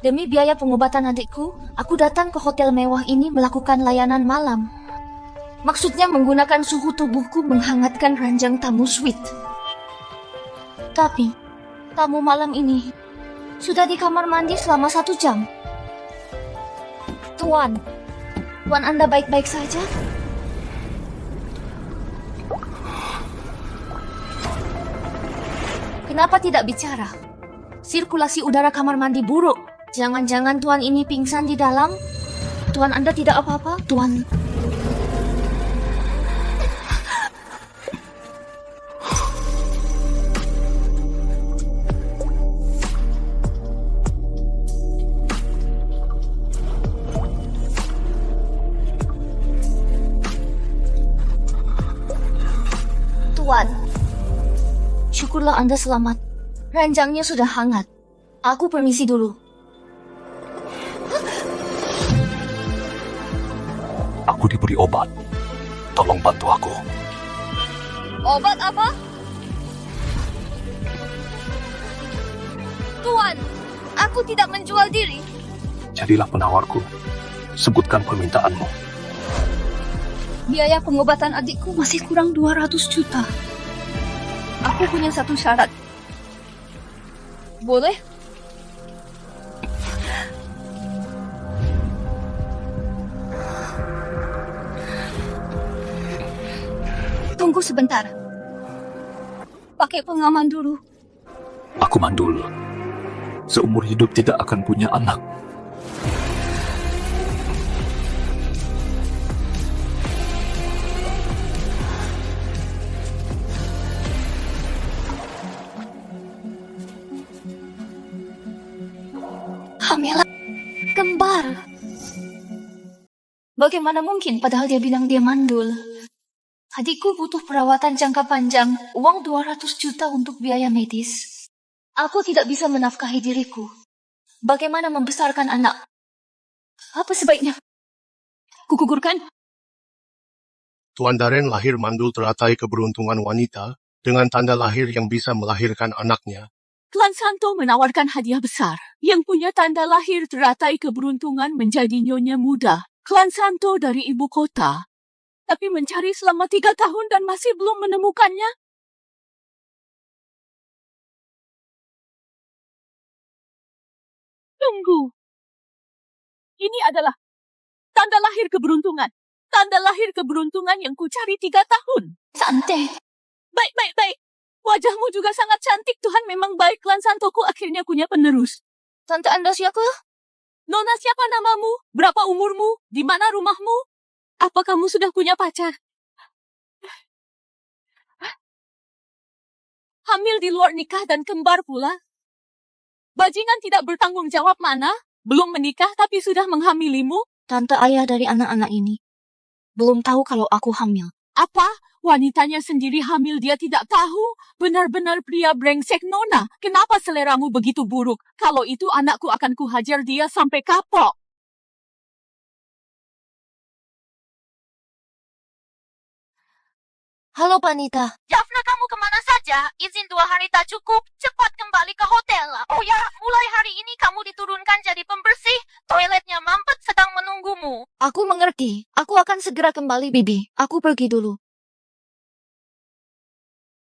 Demi biaya pengobatan adikku, aku datang ke hotel mewah ini melakukan layanan malam. Maksudnya menggunakan suhu tubuhku menghangatkan ranjang tamu suite. Tapi, tamu malam ini sudah di kamar mandi selama 1 jam. Tuan Anda baik-baik saja? Kenapa tidak bicara? Sirkulasi udara kamar mandi buruk. Jangan-jangan Tuan ini pingsan di dalam? Tuan Anda tidak apa-apa, Tuan? Tuan, syukurlah Anda selamat. Ranjangnya sudah hangat. Aku permisi dulu. Aku diberi obat. Tolong bantu aku. Obat apa? Tuan, aku tidak menjual diri. Jadilah penawarku. Sebutkan permintaanmu. Biaya pengobatan adikku masih kurang 200 juta. Aku punya satu syarat. Boleh? Tunggu sebentar. Pakai pengaman dulu. Aku mandul. Seumur hidup tidak akan punya anak. Hamil kembar. Bagaimana mungkin padahal dia bilang dia mandul? Adikku butuh perawatan jangka panjang, uang 200 juta untuk biaya medis. Aku tidak bisa menafkahi diriku. Bagaimana membesarkan anak? Apa sebaiknya? Kugugurkan? Tuan Darren lahir mandul teratai keberuntungan wanita dengan tanda lahir yang bisa melahirkan anaknya. Klan Santo menawarkan hadiah besar. Yang punya tanda lahir teratai keberuntungan menjadi nyonya muda. Klan Santo dari ibu kota. Tapi mencari selama 3 tahun dan masih belum menemukannya. Tunggu. Ini adalah tanda lahir keberuntungan. Tanda lahir keberuntungan yang ku cari 3 tahun. Santai. Baik. Wajahmu juga sangat cantik. Tuhan memang baik. Klan Santoku akhirnya punya penerus. Tante Anda siapa? Nona, siapa namamu? Berapa umurmu? Di mana rumahmu? Apa kamu sudah punya pacar? Hamil di luar nikah dan kembar pula? Bajingan tidak bertanggung jawab mana? Belum menikah tapi sudah menghamilimu? Tante ayah dari anak-anak ini belum tahu kalau aku hamil. Apa? Wanitanya sendiri hamil dia tidak tahu? Benar-benar pria brengsek, Nona. Kenapa seleramu begitu buruk? Kalau itu anakku akan kuhajar dia sampai kapok. Halo, Panita. Jafna, kamu kemana saja? Izin 2 hari tak cukup. Cepat kembali ke hotel. Oh ya, mulai hari ini kamu diturunkan jadi pembersih. Toiletnya mampet sedang menunggumu. Aku mengerti. Aku akan segera kembali, Bibi. Aku pergi dulu.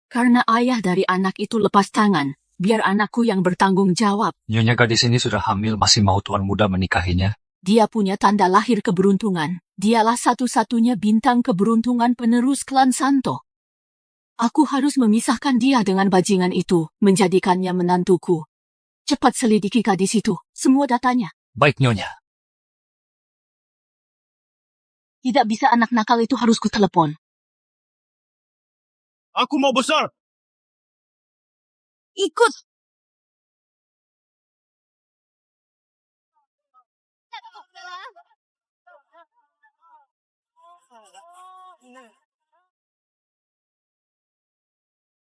Karena ayah dari anak itu lepas tangan, biar anakku yang bertanggung jawab. Nyonya gadis ini sudah hamil, masih mau tuan muda menikahinya? Dia punya tanda lahir keberuntungan. Dialah satu-satunya bintang keberuntungan penerus klan Santo. Aku harus memisahkan dia dengan bajingan itu, menjadikannya menantuku. Cepat selidiki gadis itu, semua datanya. Baik, Nyonya. Tidak bisa anak nakal itu harus kutelepon. Aku mau besar! Ikut!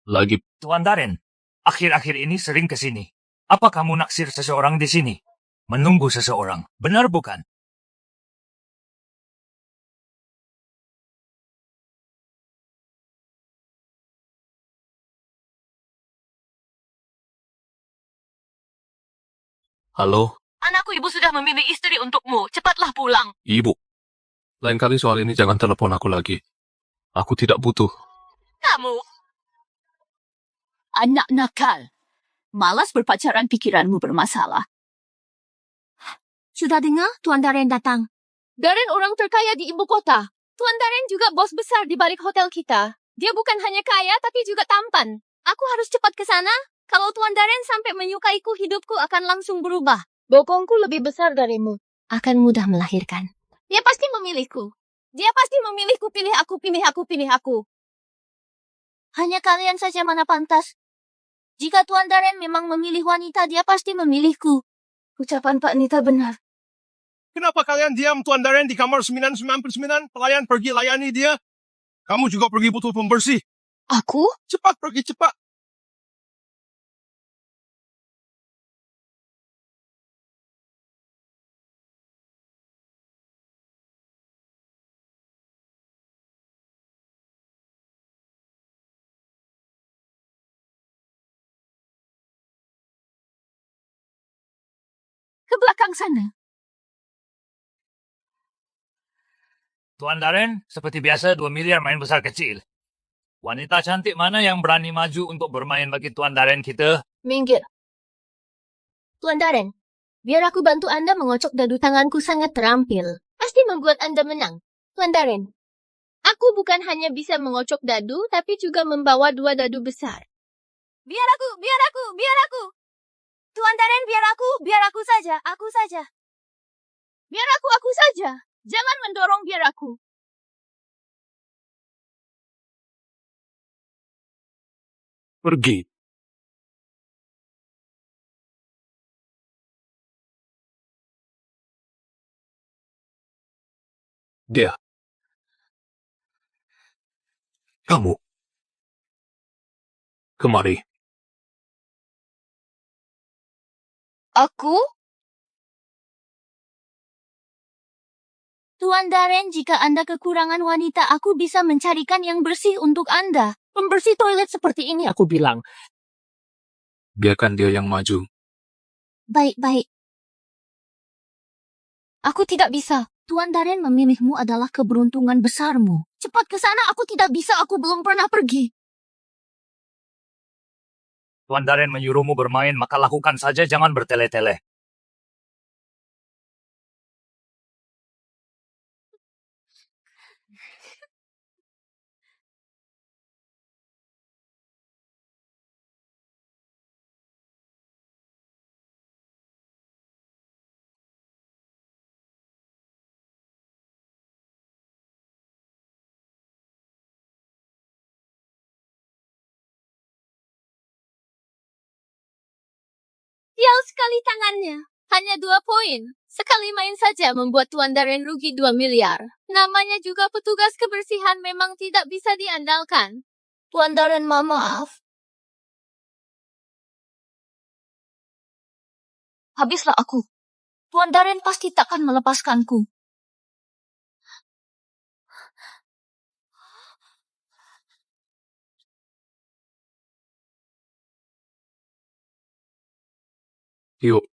Lagi Tuan Darren, akhir-akhir ini sering ke sini. Apa kamu naksir seseorang di sini? Menunggu seseorang, benar bukan? Halo, Anakku, ibu sudah memilih istri untukmu. Cepatlah pulang. Ibu, lain kali soal ini jangan telepon aku lagi. Aku tidak butuh. Kamu, Anak nakal. Malas berpacaran, pikiranmu bermasalah. Sudah dengar Tuan Daren datang? Daren orang terkaya di ibu kota. Tuan Daren juga bos besar di balik hotel kita. Dia bukan hanya kaya, tapi juga tampan. Aku harus cepat ke sana. Kalau Tuan Daren sampai menyukaiku, hidupku akan langsung berubah. Bokongku lebih besar darimu. Akan mudah melahirkan. Dia pasti memilihku. Dia pasti memilihku. Pilih aku, pilih aku, pilih aku. Hanya kalian saja mana pantas. Jika Tuan Daren memang memilih wanita, dia pasti memilihku. Ucapan Pak Nita benar. Kenapa kalian diam, Tuan Daren, di kamar 999? Pelayan pergi layani dia. Kamu juga pergi butuh pembersih. Aku? Cepat pergi, cepat. Ke belakang sana. Tuan Daren, seperti biasa 2 miliar main besar kecil. Wanita cantik mana yang berani maju untuk bermain bagi Tuan Daren kita? Minggir. Tuan Daren, biar aku bantu Anda mengocok dadu. Tanganku sangat terampil. Pasti membuat Anda menang. Tuan Daren, aku bukan hanya bisa mengocok dadu, tapi juga membawa 2 dadu besar. Biar aku, biar aku, biar aku. Tuan Daren, biar aku saja, aku saja. Biar aku saja. Jangan mendorong, biar aku. Pergi. Dia. Kamu. Kemari. Aku? Tuan Daren, jika Anda kekurangan wanita, aku bisa mencarikan yang bersih untuk Anda. Pembersih toilet seperti ini, aku bilang. Biarkan dia yang maju. Baik. Aku tidak bisa. Tuan Daren memilihmu adalah keberuntungan besarmu. Cepat ke sana, aku tidak bisa, aku belum pernah pergi. Tuan Daren menyuruhmu bermain, maka lakukan saja, jangan bertele-tele. Sial sekali tangannya. Hanya 2 poin. Sekali main saja membuat Tuan Daren rugi 2 miliar. Namanya juga petugas kebersihan, memang tidak bisa diandalkan. Tuan Daren, maaf. Habislah aku. Tuan Daren pasti takkan melepaskanku. Yuk.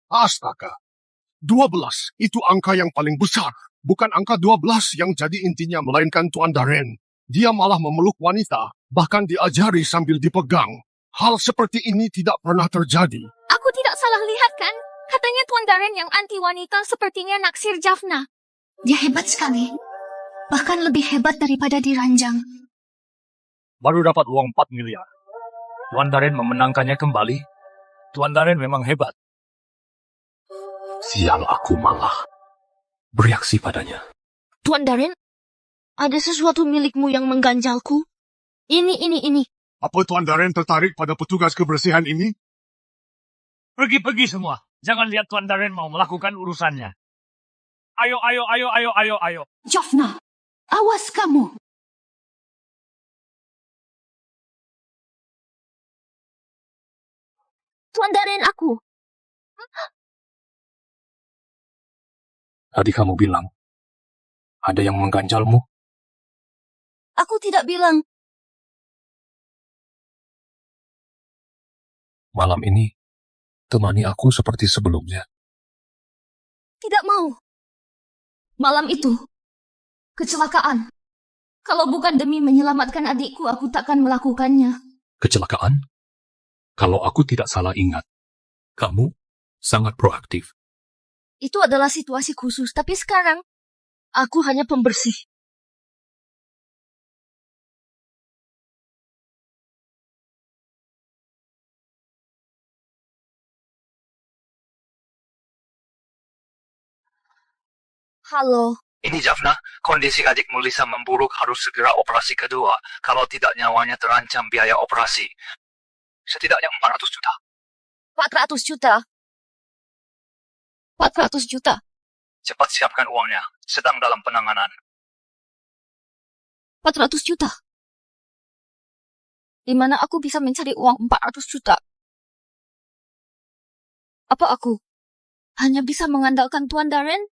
Astaga. 12 itu angka yang paling besar. Bukan angka 12 yang jadi intinya, melainkan Tuan Daren. Dia malah memeluk wanita, bahkan diajari sambil dipegang. Hal seperti ini tidak pernah terjadi. Aku tidak salah lihat kan? Katanya Tuan Daren yang anti wanita sepertinya naksir Jaffna. Dia hebat sekali. Bahkan lebih hebat daripada diranjang. Baru dapat uang 4 miliar. Tuan Daren memenangkannya kembali. Tuan Daren memang hebat. Sial, aku malah bereaksi padanya. Tuan Daren, ada sesuatu milikmu yang mengganjalku. Ini. Apa Tuan Daren tertarik pada petugas kebersihan ini? Pergi-pergi semua. Jangan lihat Tuan Daren mau melakukan urusannya. Ayo. Jaffna, awas kamu. Tuan Darren, aku. Tadi kamu bilang, ada yang mengganjalmu. Aku tidak bilang. Malam ini, temani aku seperti sebelumnya. Tidak mau. Malam itu, kecelakaan. Kalau bukan demi menyelamatkan adikku, aku takkan melakukannya. Kecelakaan? Kalau aku tidak salah ingat, kamu sangat proaktif. Itu adalah situasi khusus, tapi sekarang, aku hanya pembersih. Halo. Ini Jaffna, kondisi adikmu Lisa memburuk, harus segera operasi kedua. Kalau tidak, nyawanya terancam biaya operasi. Setidaknya 400 juta. 400 juta. 400 juta. Cepat siapkan uangnya, sedang dalam penanganan. 400 juta. Di mana aku bisa mencari uang 400 juta? Apa aku hanya bisa mengandalkan Tuan Darren?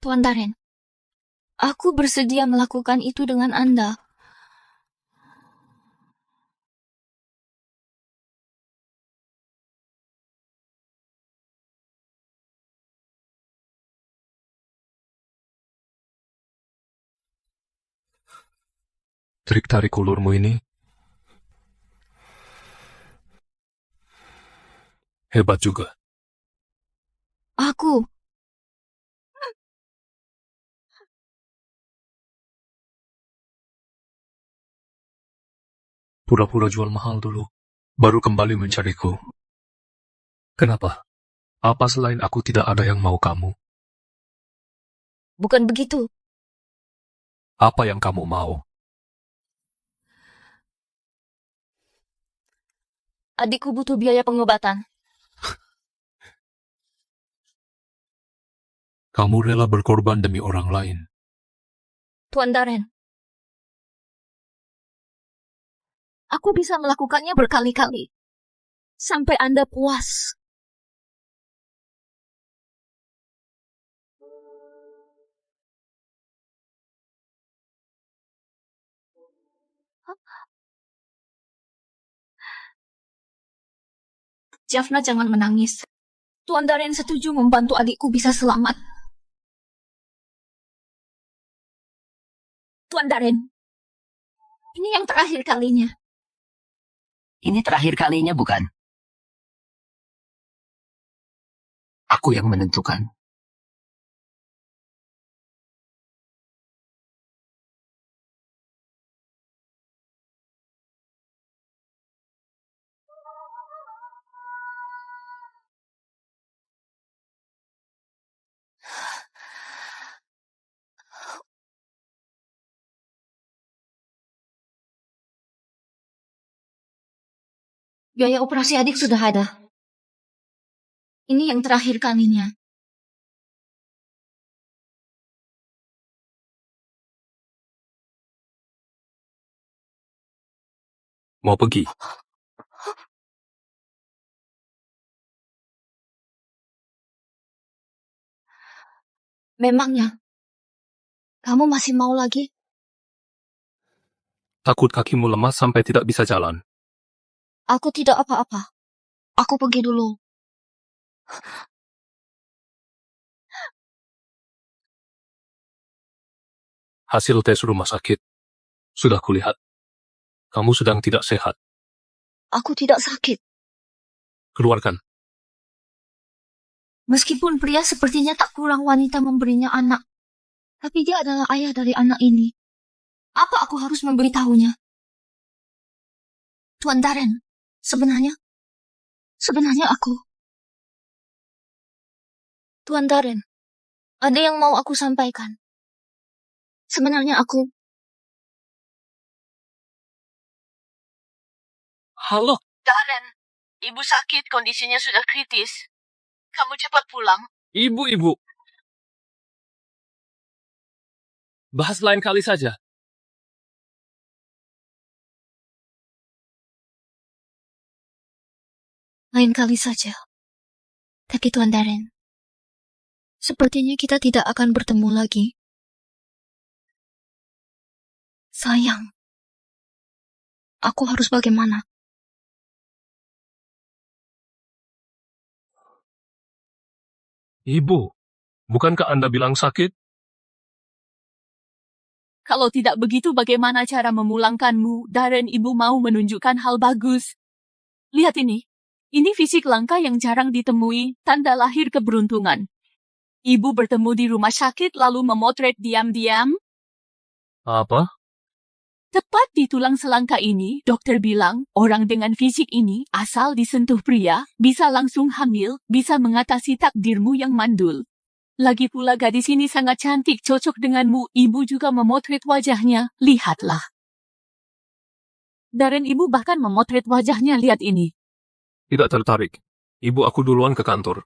Tuan Darren, aku bersedia melakukan itu dengan Anda. Trik tarik ulurmu ini hebat juga. Aku Pura-pura jual mahal dulu, baru kembali mencariku. Kenapa? Apa selain aku tidak ada yang mau kamu? bukan begitu. Apa yang kamu mau? Adikku butuh biaya pengobatan. Kamu rela berkorban demi orang lain. Tuan Darren, aku bisa melakukannya berkali-kali. Sampai Anda puas. Jaffna, jangan menangis. Tuan Darren setuju membantu adikku bisa selamat. Tuan Darren, ini yang terakhir kalinya. Ini terakhir kalinya, bukan? Aku yang menentukan. Biaya operasi adik sudah ada. Ini yang terakhir kalinya. Mau pergi? Memangnya, kamu masih mau lagi? Takut kakimu lemah sampai tidak bisa jalan. Aku tidak apa-apa. Aku pergi dulu. Hasil tes rumah sakit. Sudah kulihat. Kamu sedang tidak sehat. Aku tidak sakit. Keluarkan. Meskipun pria sepertinya tak kurang wanita memberinya anak. Tapi dia adalah ayah dari anak ini. Apa aku harus memberitahunya? Tuan Darren, sebenarnya aku. Tuan Darren, Ada yang mau aku sampaikan. Sebenarnya aku... Halo, Darren, ibu sakit, kondisinya sudah kritis. Kamu cepat pulang. ibu. Bahas lain kali saja. Lain kali saja. Tapi Tuan Darren, sepertinya kita tidak akan bertemu lagi. Sayang. Aku harus bagaimana? Ibu, bukankah Anda bilang sakit? Kalau tidak begitu, bagaimana cara memulangkanmu? Darren, ibu mau menunjukkan hal bagus. Lihat ini. Ini fisik langka yang jarang ditemui, tanda lahir keberuntungan. Ibu bertemu di rumah sakit lalu memotret diam-diam. Apa? Tepat di tulang selangka ini, dokter bilang orang dengan fisik ini asal disentuh pria, bisa langsung hamil, bisa mengatasi takdirmu yang mandul. Lagi pula gadis ini sangat cantik, cocok denganmu. Ibu juga memotret wajahnya, lihatlah. Darren, ibu bahkan memotret wajahnya, lihat ini. Tidak tertarik. Ibu, aku duluan ke kantor.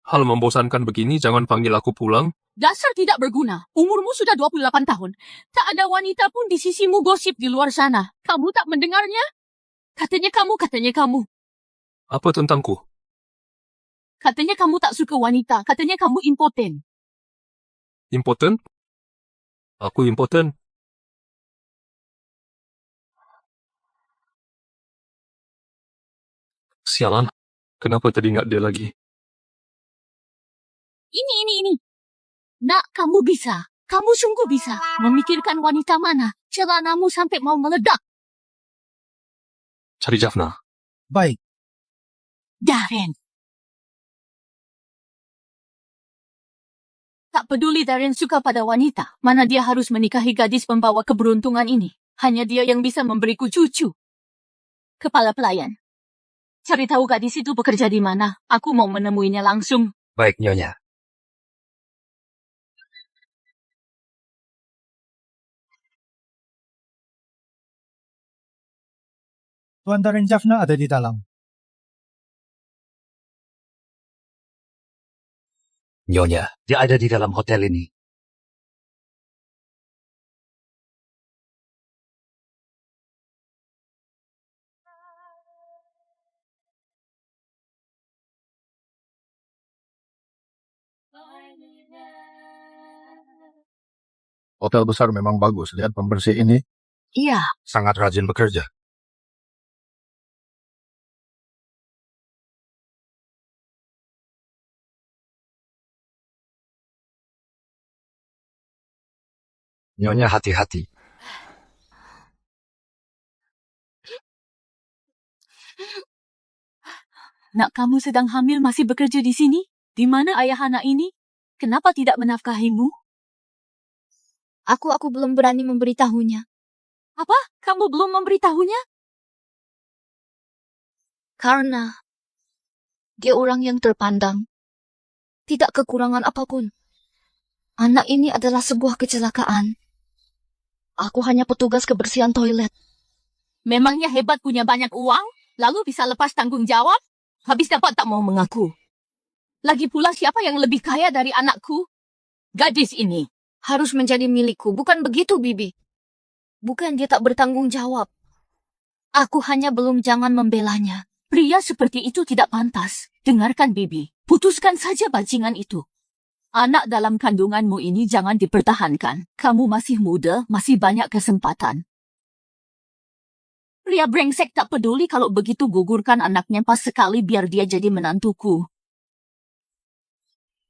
Hal membosankan begini, jangan panggil aku pulang. Dasar tidak berguna. Umurmu sudah 28 tahun. Tak ada wanita pun di sisimu gosip di luar sana. Kamu tak mendengarnya? Katanya kamu. Apa tentangku? Katanya kamu tak suka wanita. Katanya kamu impoten. Impoten? Aku impoten. Sialan, kenapa teringat dia lagi? Ini. Nak, kamu bisa. Kamu sungguh bisa. Memikirkan wanita mana. Celanamu sampai mau meledak. Cari Jaffna. Baik, Darren. Tak peduli Darren suka pada wanita. Mana dia harus menikahi gadis pembawa keberuntungan ini. Hanya dia yang bisa memberiku cucu. Kepala pelayan. Cari tahu gadis itu bekerja di mana. Aku mau menemuinya langsung. Baik, Nyonya. Tuan Darren Jaffna ada di dalam. Nyonya, dia ada di dalam hotel ini. hotel besar memang bagus. Lihat pembersih ini, Iya, sangat rajin bekerja. Nyonya hati-hati. nak kamu sedang hamil masih bekerja di sini? Di mana ayah anak ini? Kenapa tidak menafkahimu? Aku belum berani memberitahunya. Apa? Kamu belum memberitahunya? Karena dia orang yang terpandang. Tidak kekurangan apapun. Anak ini adalah sebuah kecelakaan. Aku hanya petugas kebersihan toilet. Memangnya hebat punya banyak uang? Lalu bisa lepas tanggung jawab? Habis dapat tak mau mengaku. Lagi pula siapa yang lebih kaya dari anakku? Gadis ini. Harus menjadi milikku, bukan begitu, Bibi. Bukan dia tak bertanggung jawab. Aku hanya belum jangan membelanya. Pria seperti itu tidak pantas. Dengarkan, Bibi. Putuskan saja bajingan itu. Anak dalam kandunganmu ini jangan dipertahankan. Kamu masih muda, masih banyak kesempatan. Pria brengsek tak peduli kalau begitu gugurkan anaknya pas sekali biar dia jadi menantuku.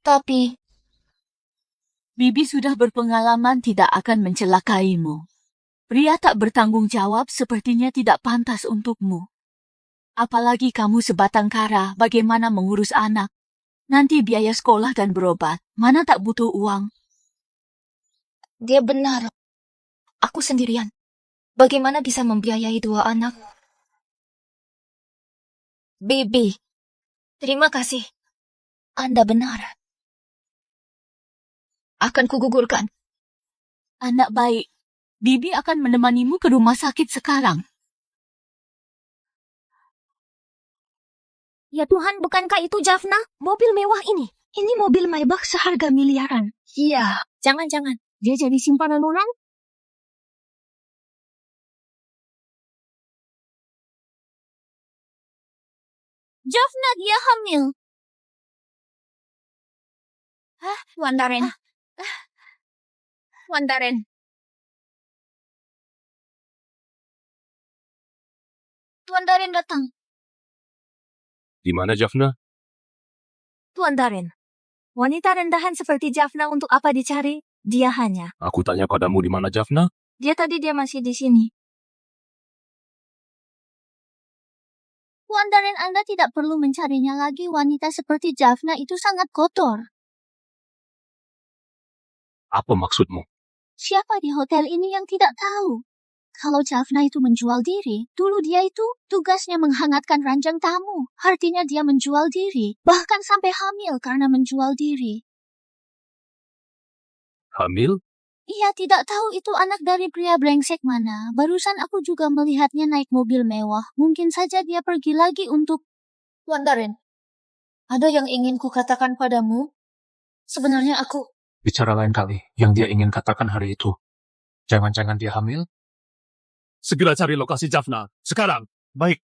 Tapi, Bibi sudah berpengalaman tidak akan mencelakaimu. Pria tak bertanggung jawab sepertinya tidak pantas untukmu. Apalagi kamu sebatang kara, bagaimana mengurus anak? Nanti biaya sekolah dan berobat, mana tak butuh uang? dia benar. Aku sendirian. Bagaimana bisa membiayai 2 anak? Bibi, terima kasih. Anda benar. Akan kugugurkan. Anak baik, Bibi akan menemanimu ke rumah sakit sekarang. Ya Tuhan, bukankah itu Jaffna? Mobil mewah ini. Ini mobil Maybach seharga miliaran. Iya. Jangan-jangan. Dia jadi simpanan orang? Jaffna, dia hamil. Tuan Darren. Tuan Darren. Tuan Darren datang. Di mana Jaffna? Tuan Darren. Wanita rendahan seperti Jaffna untuk apa dicari? Dia hanya. Aku tanya padamu di mana Jaffna? Dia masih di sini. Tuan Darren, Anda tidak perlu mencarinya lagi. Wanita seperti Jaffna itu sangat kotor. Apa maksudmu? Siapa di hotel ini yang tidak tahu? Kalau Jaffna itu menjual diri, dulu dia itu tugasnya menghangatkan ranjang tamu. Artinya dia menjual diri, bahkan sampai hamil karena menjual diri. Hamil? Ia tidak tahu itu anak dari pria brengsek mana. Barusan aku juga melihatnya naik mobil mewah. Mungkin saja dia pergi lagi untuk... Tuan Darren, ada yang ingin kukatakan padamu? Sebenarnya aku... Bicara lain kali yang dia ingin katakan hari itu. Jangan-jangan dia hamil? Segera cari lokasi Jaffna. Sekarang. Baik.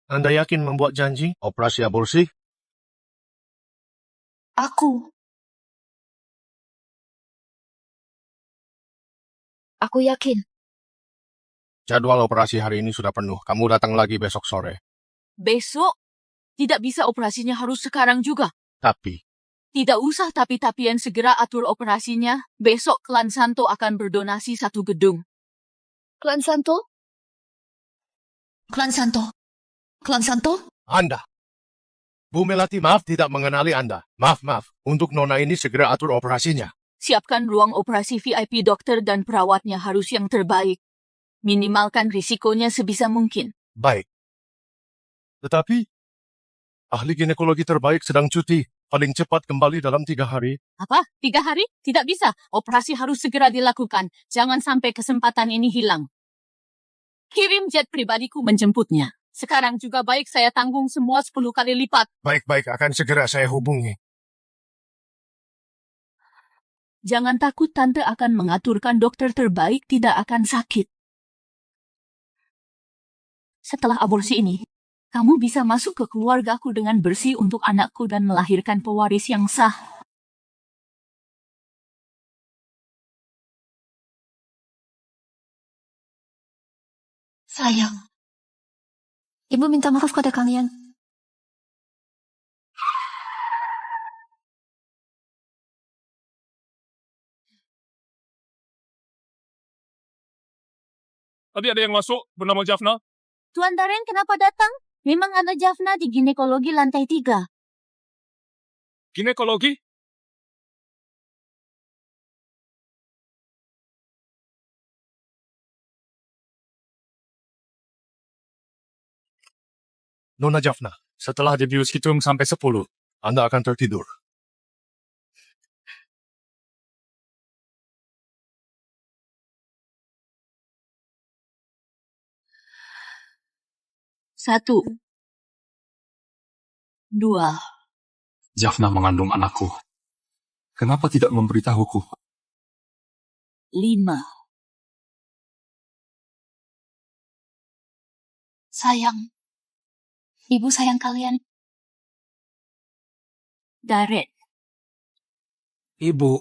Anda yakin membuat janji? Operasi aborsi? Aku yakin. Jadwal operasi hari ini sudah penuh. Kamu datang lagi besok sore. Besok? Tidak bisa operasinya harus sekarang juga. Tapi, Tidak usah tapi-tapian, segera atur operasinya. Besok Klan Santo akan berdonasi 1 gedung. Klan Santo? Klan Santo? Klan Santo? Anda. Bu Melati, maaf tidak mengenali Anda. Maaf. Untuk Nona ini segera atur operasinya. Siapkan ruang operasi VIP, dokter dan perawatnya harus yang terbaik. Minimalkan risikonya sebisa mungkin. Baik. Tetapi, ahli ginekologi terbaik sedang cuti. Paling cepat kembali dalam 3 hari. Apa? 3 hari? Tidak bisa. Operasi harus segera dilakukan. Jangan sampai kesempatan ini hilang. Kirim jet pribadiku menjemputnya. Sekarang juga baik, saya tanggung semua 10 kali lipat. Baik, akan segera saya hubungi. Jangan takut, tante akan mengaturkan dokter terbaik, tidak akan sakit. Setelah aborsi ini, kamu bisa masuk ke keluargaku dengan bersih untuk anakku dan melahirkan pewaris yang sah. Sayang. Ibu minta maaf pada kalian. Tadi ada yang masuk bernama Jaffna. Tuan Darren, kenapa datang? Memang ada Jaffna di ginekologi lantai 3. Ginekologi? Nona Jaffna, Setelah dibius hitung sampai 10. Anda akan tertidur. Satu. 2. Jaffna mengandung anakku. Kenapa tidak memberitahuku? 5. Sayang. Ibu sayang kalian. Darren, Ibu,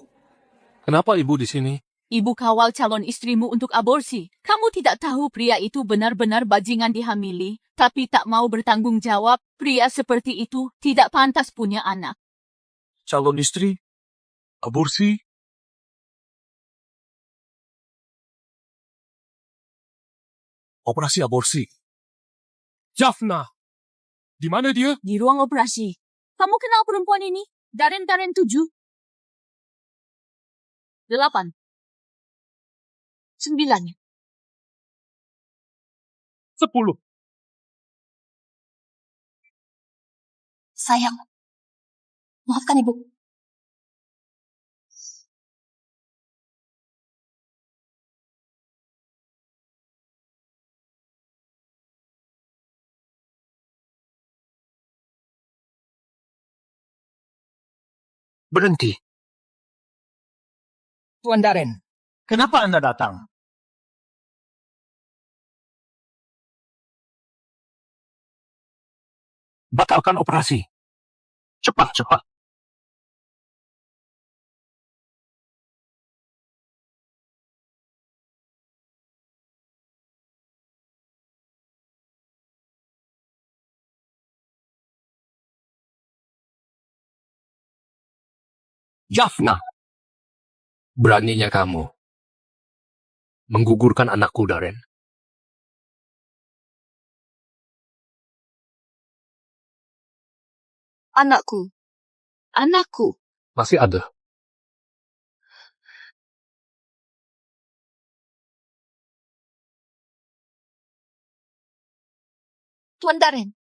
kenapa ibu di sini? ibu kawal calon istrimu untuk aborsi. Kamu tidak tahu pria itu benar-benar bajingan dihamili, tapi tak mau bertanggung jawab. Pria seperti itu tidak pantas punya anak. Calon istri? Aborsi? Operasi aborsi. Jaffna! Di mana dia? Di ruang operasi. Kamu kenal perempuan ini? Darren 7. 8. 9. 10. Sayang, maafkan ibu. Berhenti. Tuan Darren, kenapa Anda datang? Batalkan operasi. Cepat. Jaffna, beraninya kamu menggugurkan anakku, Darren. Anakku. Masih ada. Tuan Darren,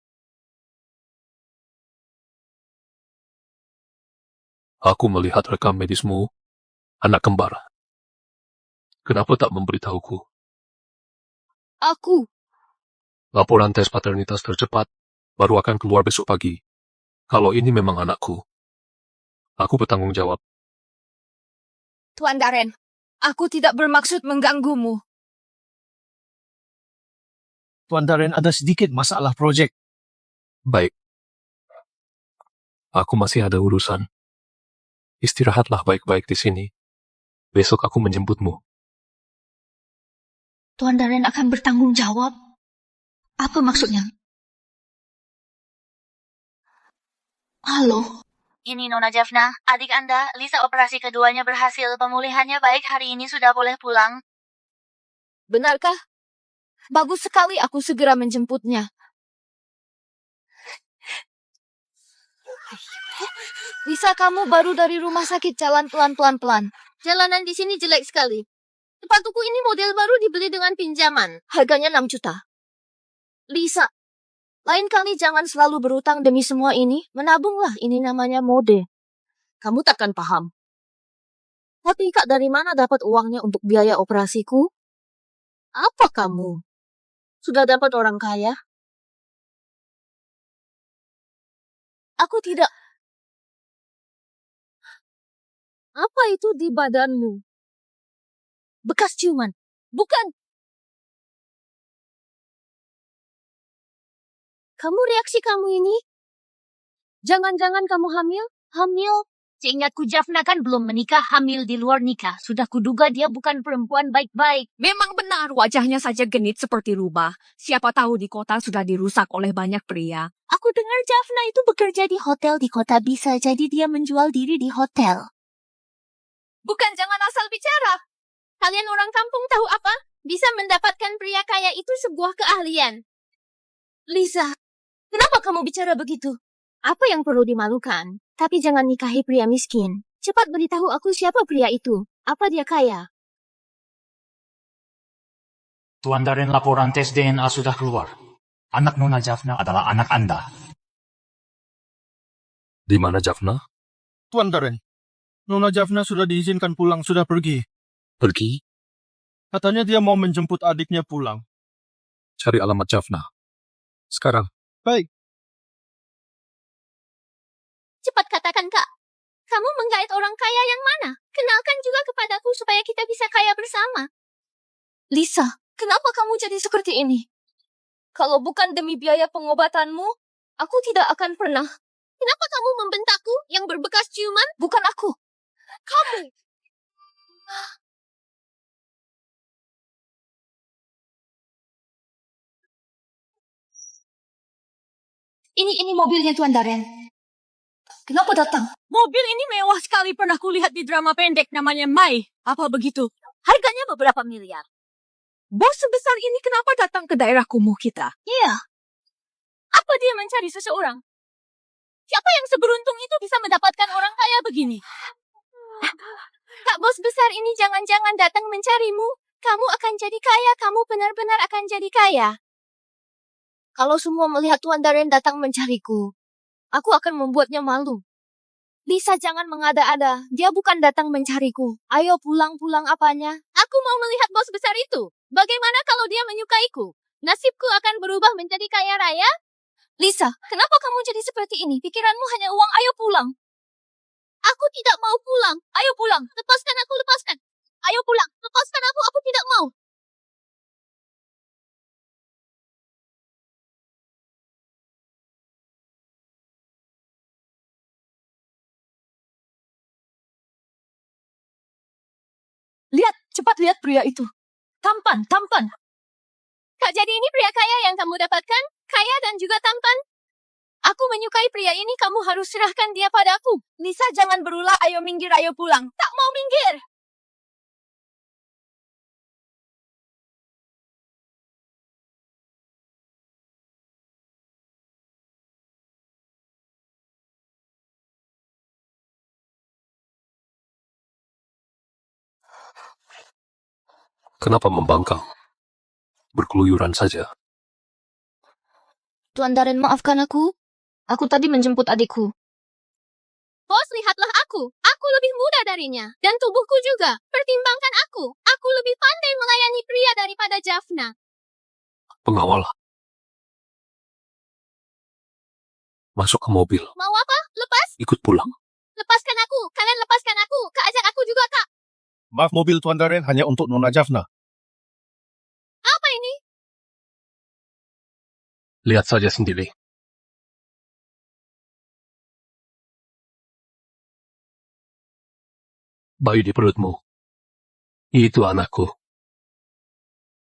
Aku melihat rekam medismu, anak kembar. Kenapa tak memberitahuku? Aku. Laporan tes paternitas tercepat baru akan keluar besok pagi. Kalau ini memang anakku, aku bertanggung jawab. Tuan Darren, aku tidak bermaksud mengganggumu. Tuan Darren ada sedikit masalah proyek. Baik. Aku masih ada urusan. Istirahatlah baik-baik di sini. Besok aku menjemputmu. Tuan Darren akan bertanggung jawab. Apa maksudnya? Halo? Ini Nona Jaffna, adik Anda, Lisa operasi keduanya berhasil. Pemulihannya baik, hari ini sudah boleh pulang. Benarkah? Bagus sekali, aku segera menjemputnya. Lisa, kamu baru dari rumah sakit, jalan pelan-pelan. Jalanan di sini jelek sekali. Sepatuku ini model baru dibeli dengan pinjaman. Harganya 6 juta. Lisa, lain kali jangan selalu berutang demi semua ini. Menabunglah, ini namanya mode. Kamu takkan paham. Tapi Kak, dari mana dapat uangnya untuk biaya operasiku? Apa kamu? Sudah dapat orang kaya? Aku tidak. Apa itu di badanmu? Bekas ciuman. Bukan. Reaksi kamu ini? Jangan-jangan kamu hamil? Hamil? Seingatku Jaffna kan belum menikah, hamil di luar nikah. Sudah kuduga dia bukan perempuan baik-baik. Memang benar, wajahnya saja genit seperti rubah. Siapa tahu di kota sudah dirusak oleh banyak pria. Aku dengar Jaffna itu bekerja di hotel di kota, bisa jadi dia menjual diri di hotel. Bukan, jangan asal bicara. Kalian orang kampung tahu apa? Bisa mendapatkan pria kaya itu sebuah keahlian. Lisa, kenapa kamu bicara begitu? Apa yang perlu dimalukan? Tapi jangan nikahi pria miskin. Cepat beritahu aku siapa pria itu. Apa dia kaya? Tuan Darren, laporan tes DNA sudah keluar. Anak Nona Jaffna adalah anak Anda. Di mana Jaffna? Tuan Darren, Nona Jaffna sudah diizinkan pulang, sudah pergi. Pergi? Katanya dia mau menjemput adiknya pulang. Cari alamat Jaffna. Sekarang. Baik. Cepat katakan, Kak. Kamu menggait orang kaya yang mana? Kenalkan juga kepadaku supaya kita bisa kaya bersama. Lisa, kenapa kamu jadi seperti ini? Kalau bukan demi biaya pengobatanmu, aku tidak akan pernah. Kenapa kamu membentakku yang berbekas ciuman? Bukan aku. Kamu. Ini mobilnya Tuan Darren. Kenapa datang? Mobil ini mewah sekali, pernah kulihat di drama pendek namanya Mai. Apa begitu? Harganya beberapa miliar. Bos sebesar ini kenapa datang ke daerah kumuh kita? Iya. Apa dia mencari seseorang? Siapa yang seberuntung itu bisa mendapatkan orang kaya begini? Kak, bos besar ini jangan-jangan datang mencarimu. Kamu akan jadi kaya, kamu benar-benar akan jadi kaya. Kalau semua melihat Tuan Darren datang mencariku, Aku akan membuatnya malu. Lisa, jangan mengada-ada. Dia bukan datang mencariku. Ayo pulang-pulang apanya. Aku mau melihat bos besar itu. Bagaimana kalau dia menyukaiku? Nasibku akan berubah menjadi kaya raya? Lisa, kenapa kamu jadi seperti ini? Pikiranmu hanya uang. Ayo pulang. Aku tidak mau pulang. Ayo pulang. Lepaskan aku, lepaskan. Ayo pulang. Lepaskan aku tidak mau. Lihat, cepat lihat pria itu. Tampan, tampan. Kak, jadi ini pria kaya yang kamu dapatkan? Kaya dan juga tampan? Aku menyukai pria ini, kamu harus serahkan dia padaku. Lisa, jangan berulah. Ayo minggir, ayo pulang. Tak mau minggir. Kenapa membangkang? Berkeluyuran saja. Tuan Darren, maafkan aku. Aku tadi menjemput adikku. Bos, lihatlah aku. Aku lebih muda darinya. Dan tubuhku juga. Pertimbangkan aku. Aku lebih pandai melayani pria daripada Jaffna. Pengawal. Masuk ke mobil. Mau apa? Lepas? Ikut pulang. Lepaskan aku. Kalian lepaskan aku. Kak, ajak aku juga, Kak. Maaf, mobil Tuan Darren hanya untuk Nona Jaffna. Apa ini? Lihat saja sendiri. Bayi di perutmu. Itu anakku.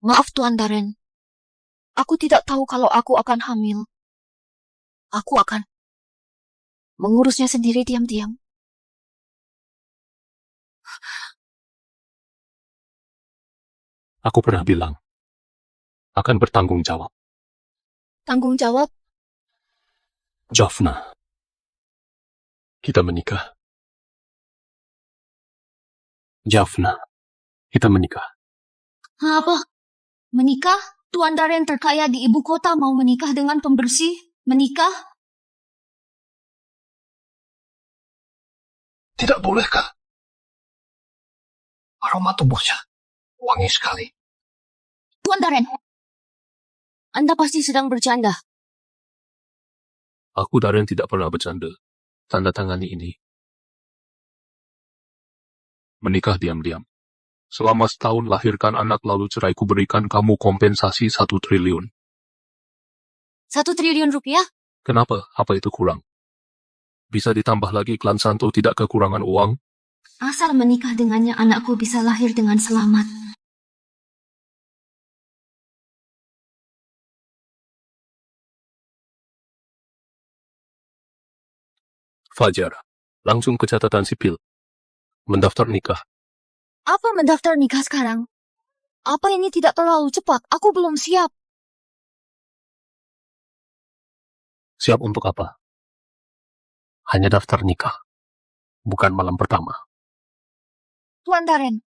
Maaf, Tuan Darren. Aku tidak tahu kalau aku akan hamil. Aku akan mengurusnya sendiri diam-diam. Aku pernah bilang, akan bertanggung jawab. Tanggung jawab? Jaffna, kita menikah. Jaffna, kita menikah. Apa? Menikah? Tuan Darren terkaya di ibu kota mau menikah dengan pembersih? Menikah? Tidak bolehkah? Aroma tubuhnya wangi sekali. Tuan Darren, Anda pasti sedang bercanda. Aku Darren tidak pernah bercanda. Tanda tangani ini. Menikah diam-diam. Selama setahun lahirkan anak lalu cerai, ku berikan kamu kompensasi 1 triliun. 1 triliun rupiah? Kenapa? Apa itu kurang? Bisa ditambah lagi, klan Santo tidak kekurangan uang. Asal menikah dengannya, anakku bisa lahir dengan selamat. Fajar, langsung ke catatan sipil. Mendaftar nikah. Apa mendaftar nikah sekarang? Apa ini tidak terlalu cepat? Aku belum siap. Siap untuk apa? Hanya daftar nikah. Bukan malam pertama. Tuan Darren,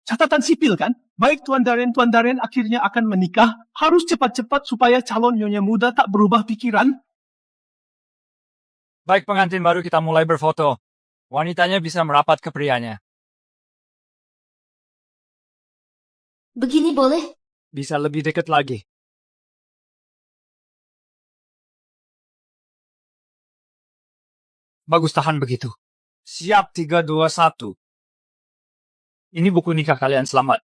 Catatan sipil kan? Baik Tuan Darren akhirnya akan menikah. Harus cepat-cepat supaya calon nyonya muda tak berubah pikiran. Baik pengantin baru, kita mulai berfoto. Wanitanya bisa merapat ke prianya. begini boleh? Bisa lebih dekat lagi. Bagus, tahan begitu. Siap, 3, 2, 1. Ini buku nikah kalian, selamat.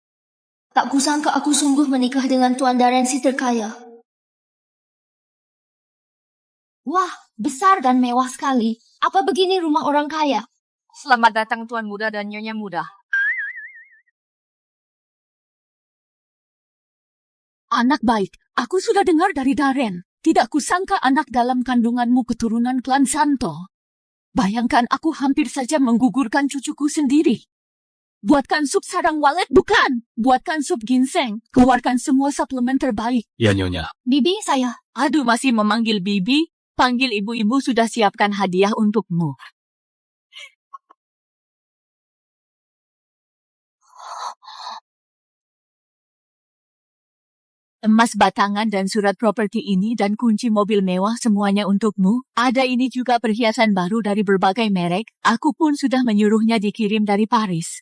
Tak kusangka aku sungguh menikah dengan Tuan Darren si terkaya. Wah, besar dan mewah sekali. Apa begini rumah orang kaya? Selamat datang Tuan Muda dan Nyonya Muda. Anak baik, aku sudah dengar dari Darren. Tidak kusangka anak dalam kandunganmu keturunan klan Santo. Bayangkan aku hampir saja menggugurkan cucuku sendiri. Buatkan sup sarang walet, bukan. Buatkan sup ginseng. Keluarkan semua suplemen terbaik. Ya, Nyonya. Bibi, saya. Aduh, masih memanggil Bibi? Panggil ibu-ibu, sudah siapkan hadiah untukmu. Emas batangan dan surat properti ini dan kunci mobil mewah semuanya untukmu. Ada ini juga perhiasan baru dari berbagai merek. Aku pun sudah menyuruhnya dikirim dari Paris.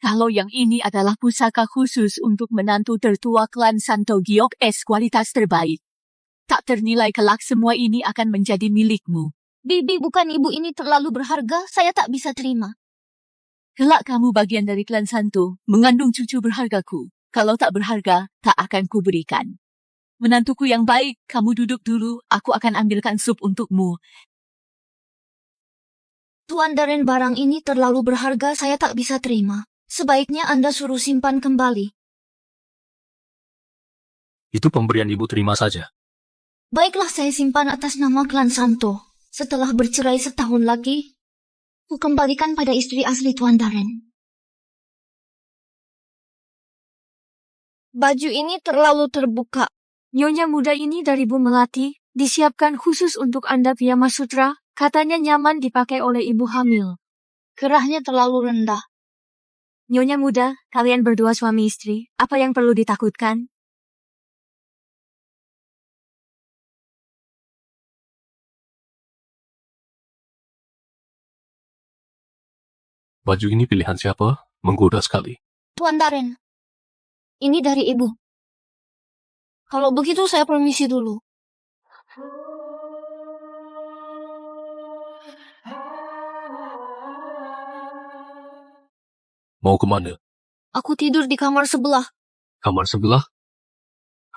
Kalau yang ini adalah pusaka khusus untuk menantu tertua klan Santo Giok S kualitas terbaik. Tak ternilai kelak semua ini akan menjadi milikmu. Bibi, bukan ibu ini terlalu berharga, saya tak bisa terima. Kelak kamu bagian dari klan Santo, mengandung cucu berhargaku. Kalau tak berharga, tak akan kuberikan. Menantuku yang baik, kamu duduk dulu, aku akan ambilkan sup untukmu. Tuan Darren, barang ini terlalu berharga, saya tak bisa terima. Sebaiknya Anda suruh simpan kembali. Itu pemberian ibu, terima saja. Baiklah, saya simpan atas nama klan Santo. Setelah bercerai setahun lagi, ku kembalikan pada istri asli Tuan Darren. Baju ini terlalu terbuka. Nyonya muda ini dari Bu Melati, disiapkan khusus untuk Anda via Mas Sutra. Katanya nyaman dipakai oleh ibu hamil. Kerahnya terlalu rendah. Nyonya muda, kalian berdua suami istri, apa yang perlu ditakutkan? Baju ini pilihan siapa? Menggoda sekali. Tuan Darren, ini dari ibu. Kalau begitu saya permisi dulu. Mau kemana? Aku tidur di kamar sebelah. Kamar sebelah?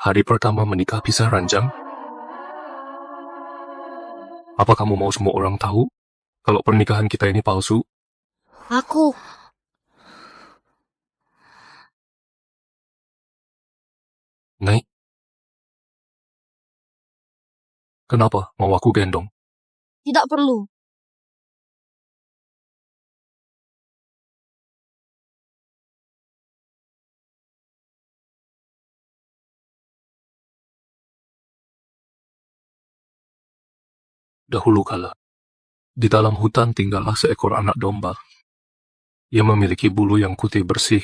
Hari pertama menikah bisa ranjang? Apa kamu mau semua orang tahu kalau pernikahan kita ini palsu? Aku... Naik. Kenapa mau aku gendong? Tidak perlu. Dahulu kala, di dalam hutan tinggallah seekor anak domba. Ia memiliki bulu yang putih bersih.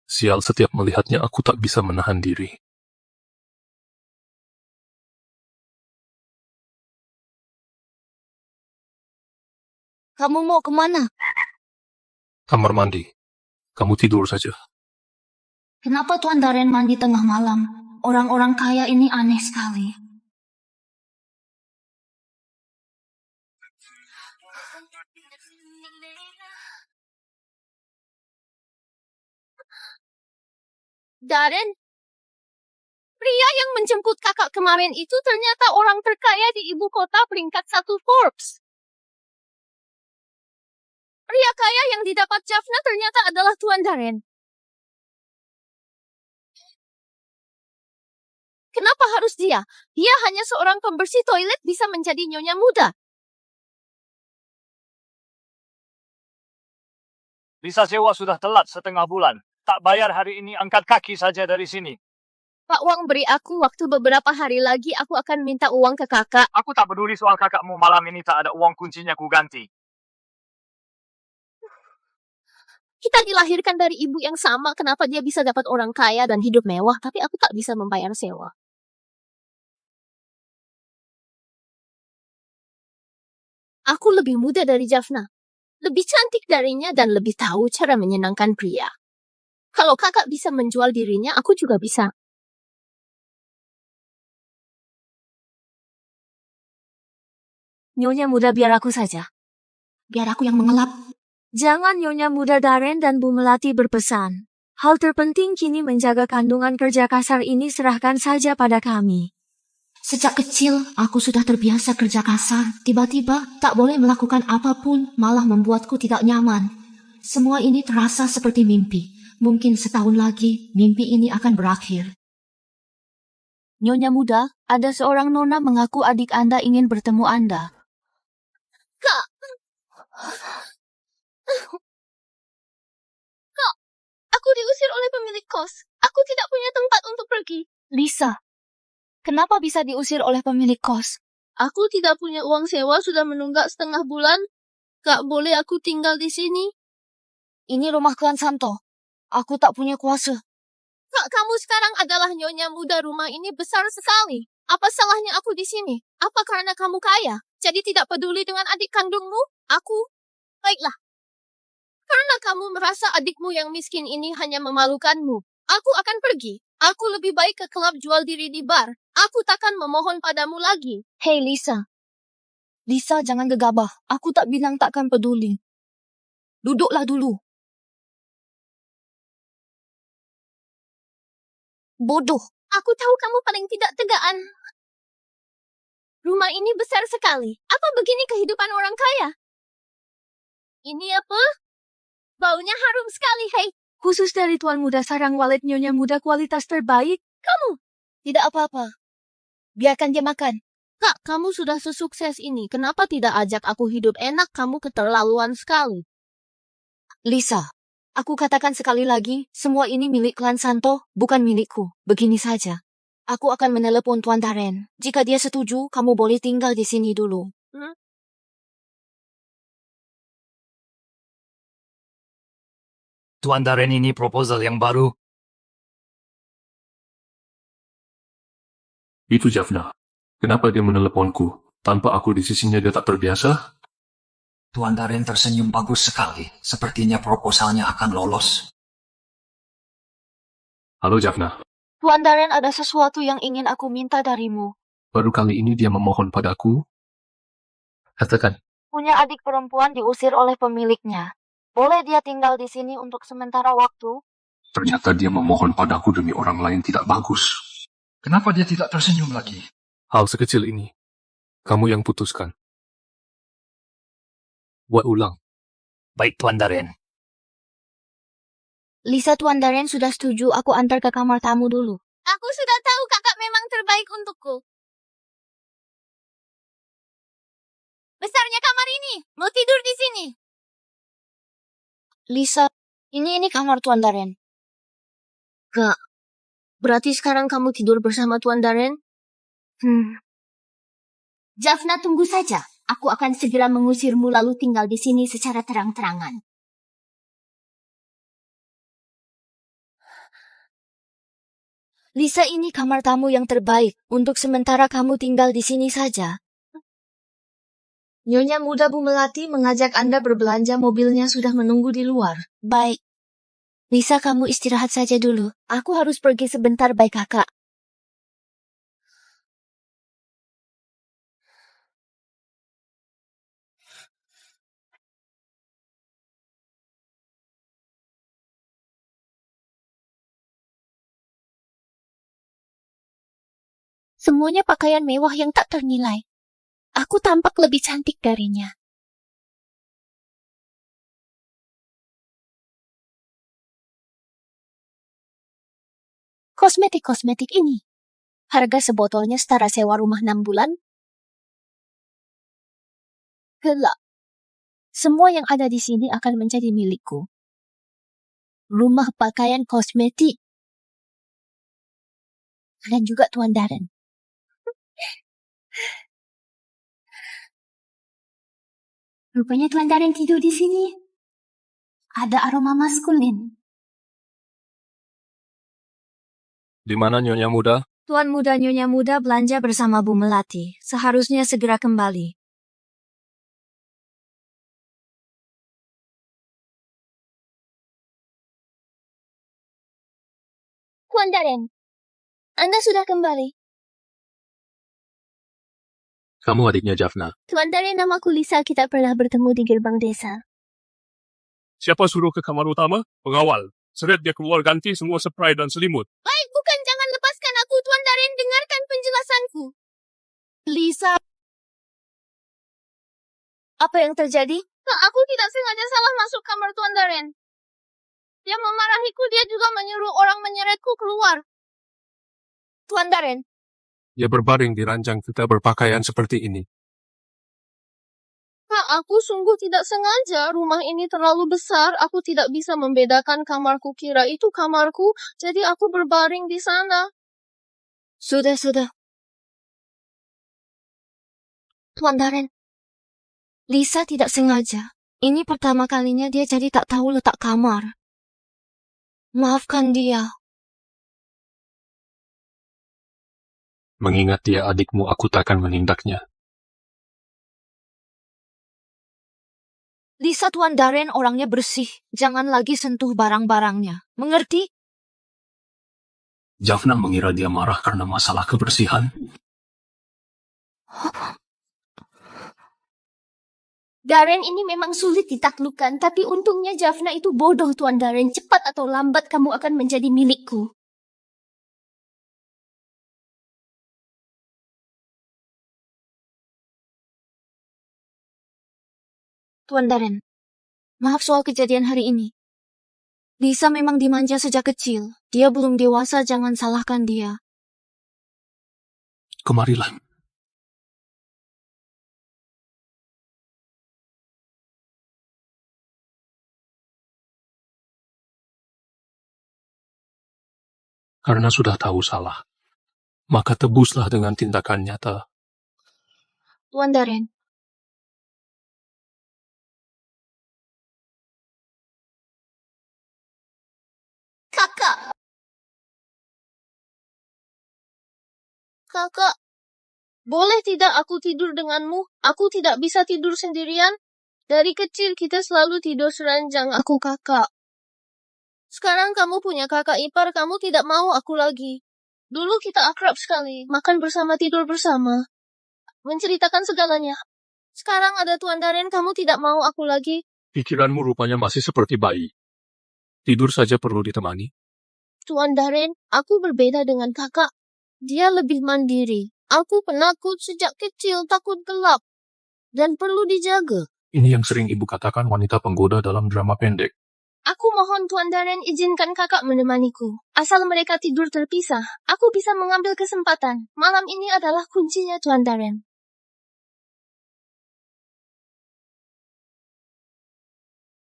Sial, setiap melihatnya aku tak bisa menahan diri. Kamu mau kemana? Kamar mandi. Kamu tidur saja. Kenapa Tuan Darren mandi tengah malam? Orang-orang kaya ini aneh sekali. Darren, pria yang menjemput kakak kemarin itu ternyata orang terkaya di ibu kota peringkat 1 Forbes. Pria kaya yang didapat Jaffna ternyata adalah Tuan Darren. Kenapa harus dia? Dia hanya seorang pembersih toilet bisa menjadi nyonya muda. Visa sewa sudah telat setengah bulan. Tak bayar hari ini, angkat kaki saja dari sini. Pak Wang, beri aku waktu beberapa hari lagi, aku akan minta uang ke kakak. Aku tak peduli soal kakakmu, malam ini tak ada uang, kuncinya ku ganti. Kita dilahirkan dari ibu yang sama, kenapa dia bisa dapat orang kaya dan hidup mewah, tapi aku tak bisa membayar sewa. Aku lebih muda dari Jaffna, lebih cantik darinya dan lebih tahu cara menyenangkan pria. Kalau kakak bisa menjual dirinya, aku juga bisa. Nyonya muda, biar aku saja. Biar aku yang mengelap. Jangan Nyonya muda Darren dan Bu Melati berpesan. Hal terpenting kini menjaga kandungan kerja kasar ini serahkan saja pada kami. Sejak kecil, aku sudah terbiasa kerja kasar. Tiba-tiba, tak boleh melakukan apapun, malah membuatku tidak nyaman. Semua ini terasa seperti mimpi. Mungkin setahun lagi, mimpi ini akan berakhir. Nyonya muda, ada seorang nona mengaku adik Anda ingin bertemu Anda. Kak, aku diusir oleh pemilik kos. Aku tidak punya tempat untuk pergi. Lisa, kenapa bisa diusir oleh pemilik kos? Aku tidak punya uang sewa sudah menunggak setengah bulan. Kak, boleh aku tinggal di sini? Ini rumah klan Santo. Aku tak punya kuasa. Kak, kamu sekarang adalah nyonya muda, rumah ini besar sekali. Apa salahnya aku di sini? Apa karena kamu kaya? Jadi tidak peduli dengan adik kandungmu? Aku? Baiklah. Karena kamu merasa adikmu yang miskin ini hanya memalukanmu, aku akan pergi. Aku lebih baik ke klub jual diri di bar. Aku takkan memohon padamu lagi. Hei Lisa. Lisa, jangan gegabah. Aku tak bilang takkan peduli. Duduklah dulu. Bodoh. Aku tahu kamu paling tidak tegaan. Rumah ini besar sekali. Apa begini kehidupan orang kaya? Ini apa? Baunya harum sekali, hei. Khusus dari Tuan Muda sarang walet Nyonya Muda kualitas terbaik. Kamu. Tidak apa-apa. Biarkan dia makan. Kak, kamu sudah sesukses ini. Kenapa tidak ajak aku hidup enak? Kamu keterlaluan sekali. Lisa, aku katakan sekali lagi, semua ini milik klan Santo, bukan milikku. Begini saja. Aku akan menelepon Tuan Darren. Jika dia setuju, kamu boleh tinggal di sini dulu. Tuan Darren, ini proposal yang baru. Itu Jaffna. Kenapa dia meneleponku? Tanpa aku di sisinya dia tak terbiasa? Tuan Darren tersenyum bagus sekali. Sepertinya proposalnya akan lolos. Halo Jaffna. Tuan Darren, ada sesuatu yang ingin aku minta darimu. Baru kali ini dia memohon padaku. Katakan. Punya adik perempuan diusir oleh pemiliknya. Boleh dia tinggal di sini untuk sementara waktu? Ternyata dia memohon padaku demi orang lain tidak bagus. Kenapa dia tidak tersenyum lagi? Hal sekecil ini, kamu yang putuskan. Buat ulang. Baik, Tuan Darren. Lisa, Tuan Darren sudah setuju aku antar ke kamar tamu dulu. Aku sudah tahu kakak memang terbaik untukku. Besarnya kamar ini. Mau tidur di sini. Lisa, ini kamar Tuan Darren. Kak, berarti sekarang kamu tidur bersama Tuan Darren? Jaffna, tunggu saja. Aku akan segera mengusirmu lalu tinggal di sini secara terang-terangan. Lisa, ini kamar tamu yang terbaik. Untuk sementara kamu tinggal di sini saja. Nyonya Muda Bu Melati mengajak Anda berbelanja, mobilnya sudah menunggu di luar. Baik. Lisa, kamu istirahat saja dulu. Aku harus pergi sebentar, baik kakak. Semuanya pakaian mewah yang tak ternilai. Aku tampak lebih cantik darinya. Kosmetik-kosmetik ini. Harga sebotolnya setara sewa rumah 6 bulan. Gelap. Semua yang ada di sini akan menjadi milikku. Rumah pakaian kosmetik. Dan juga Tuan Darren. Rupanya Tuan Darren tidur di sini. Ada aroma maskulin. Di mana Nyonya Muda? Tuan Muda Nyonya Muda belanja bersama Bu Melati. Seharusnya segera kembali. Tuan Darren, Anda sudah kembali. Kamu adiknya Jaffna. Tuan Darren, namaku Lisa. Kita pernah bertemu di gerbang desa. Siapa suruh ke kamar utama? Pengawal. Seret dia keluar ganti semua spray dan selimut. Baik, bukan, jangan lepaskan aku. Tuan Darren, dengarkan penjelasanku. Lisa. Apa yang terjadi? Kak, aku tidak sengaja salah masuk kamar Tuan Darren. Dia memarahiku, dia juga menyuruh orang menyeretku keluar. Tuan Darren. Dia berbaring di ranjang kita berpakaian seperti ini. Kak, aku sungguh tidak sengaja. Rumah ini terlalu besar. Aku tidak bisa membedakan kamarku. Kira itu kamarku, jadi aku berbaring di sana. Sudah. Tuan Darren, Lisa tidak sengaja. Ini pertama kalinya dia jadi tak tahu letak kamar. Maafkan dia. Mengingat dia adikmu, aku takkan menindaknya. Lisa, Tuan Darren orangnya bersih. Jangan lagi sentuh barang-barangnya. Mengerti? Jaffna mengira dia marah karena masalah kebersihan. Darren ini memang sulit ditaklukkan, tapi untungnya Jaffna itu bodoh, Tuan Darren. Cepat atau lambat kamu akan menjadi milikku. Tuan Darren, maaf soal kejadian hari ini. Lisa memang dimanja sejak kecil. Dia belum dewasa, jangan salahkan dia. Kemarilah. Karena sudah tahu salah, maka tebuslah dengan tindakan nyata. Tuan Darren, Kakak! Kakak, boleh tidak aku tidur denganmu? Aku tidak bisa tidur sendirian. Dari kecil kita selalu tidur seranjang, aku kakak. Sekarang kamu punya kakak ipar, kamu tidak mau aku lagi. Dulu kita akrab sekali, makan bersama, tidur bersama. Menceritakan segalanya. Sekarang ada Tuan Darren, kamu tidak mau aku lagi. Pikiranmu rupanya masih seperti bayi. Tidur saja perlu ditemani. Tuan Darren, aku berbeda dengan kakak. Dia lebih mandiri. Aku penakut sejak kecil, takut gelap. Dan perlu dijaga. Ini yang sering ibu katakan wanita penggoda dalam drama pendek. Aku mohon Tuan Darren izinkan kakak menemaniku. Asal mereka tidur terpisah, aku bisa mengambil kesempatan. Malam ini adalah kuncinya, Tuan Darren.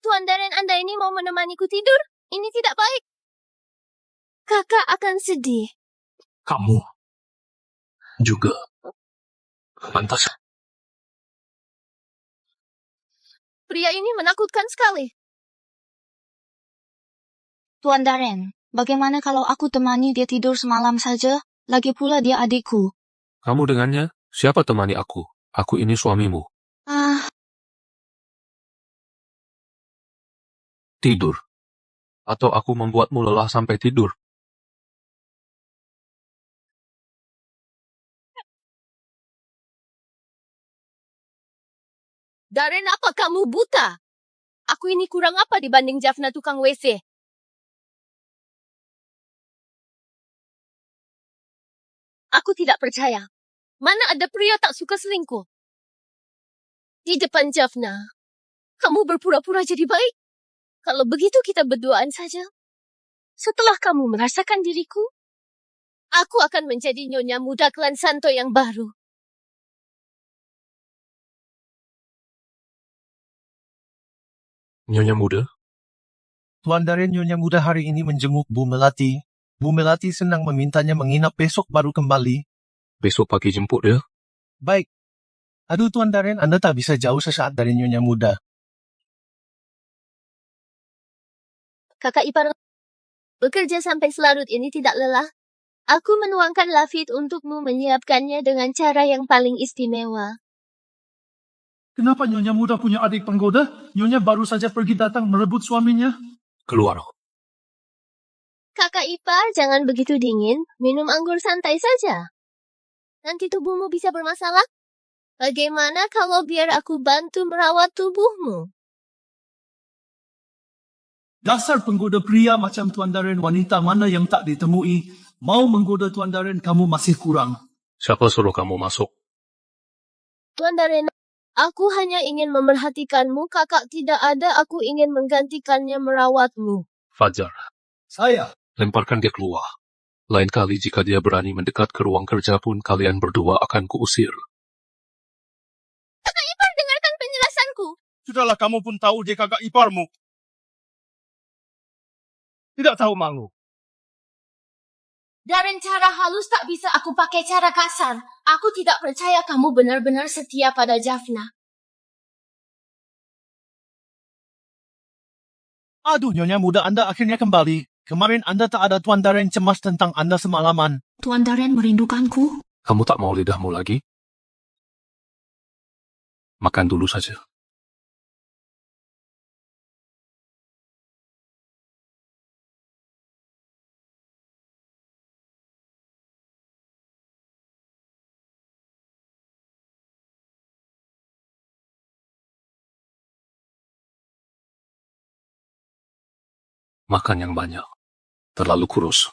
Tuan Darren, Anda ini mau menemaniku tidur? Ini tidak baik. Kakak akan sedih. Kamu juga pantas. Pria ini menakutkan sekali. Tuan Darren, bagaimana kalau aku temani dia tidur semalam saja? Lagi pula dia adikku. Kamu dengannya? Siapa temani aku? Aku ini suamimu. Tidur. Atau aku membuatmu lelah sampai tidur. Darren, apa kamu buta? Aku ini kurang apa dibanding Jaffna tukang WC? Aku tidak percaya. Mana ada pria tak suka selingkuh? Di depan Jaffna, kamu berpura-pura jadi baik. Kalau begitu kita berduaan saja. Setelah kamu merasakan diriku, aku akan menjadi nyonya muda klan Santo yang baru. Nyonya muda? Tuan Darren, Nyonya Muda hari ini menjenguk Bu Melati. Bu Melati senang memintanya menginap besok baru kembali. Besok pagi jemput ya? Baik. Aduh Tuan Darren, Anda tak bisa jauh sesaat dari Nyonya Muda. Kakak ipar bekerja sampai selarut ini tidak lelah. Aku menuangkan lafit untukmu menyiapkannya dengan cara yang paling istimewa. Kenapa Nyonya Muda punya adik penggoda? Nyonya baru saja pergi datang merebut suaminya. Keluar. Kakak ipar, jangan begitu dingin. Minum anggur santai saja. Nanti tubuhmu bisa bermasalah. Bagaimana kalau biar aku bantu merawat tubuhmu? Dasar penggoda pria macam Tuan Darren, wanita mana yang tak ditemui. Mau menggoda Tuan Darren, kamu masih kurang. Siapa suruh kamu masuk? Tuan Darren, aku hanya ingin memerhatikanmu. Kakak tidak ada, aku ingin menggantikannya merawatmu. Fajar. Saya. Lemparkan dia keluar. Lain kali jika dia berani mendekat ke ruang kerja pun kalian berdua akan kuusir. Kakak ipar, dengarkan penjelasanku. Sudahlah, kamu pun tahu dia kakak iparmu. Tidak tahu malu. Darren, cara halus tak bisa aku pakai cara kasar. Aku tidak percaya kamu benar-benar setia pada Jaffna. Aduh, Nyonya Muda Anda akhirnya kembali. Kemarin Anda tak ada Tuan Darren cemas tentang Anda semalaman. Tuan Darren merindukanku. Kamu tak mau lidahmu lagi? Makan dulu saja. Makan yang banyak. Terlalu kurus.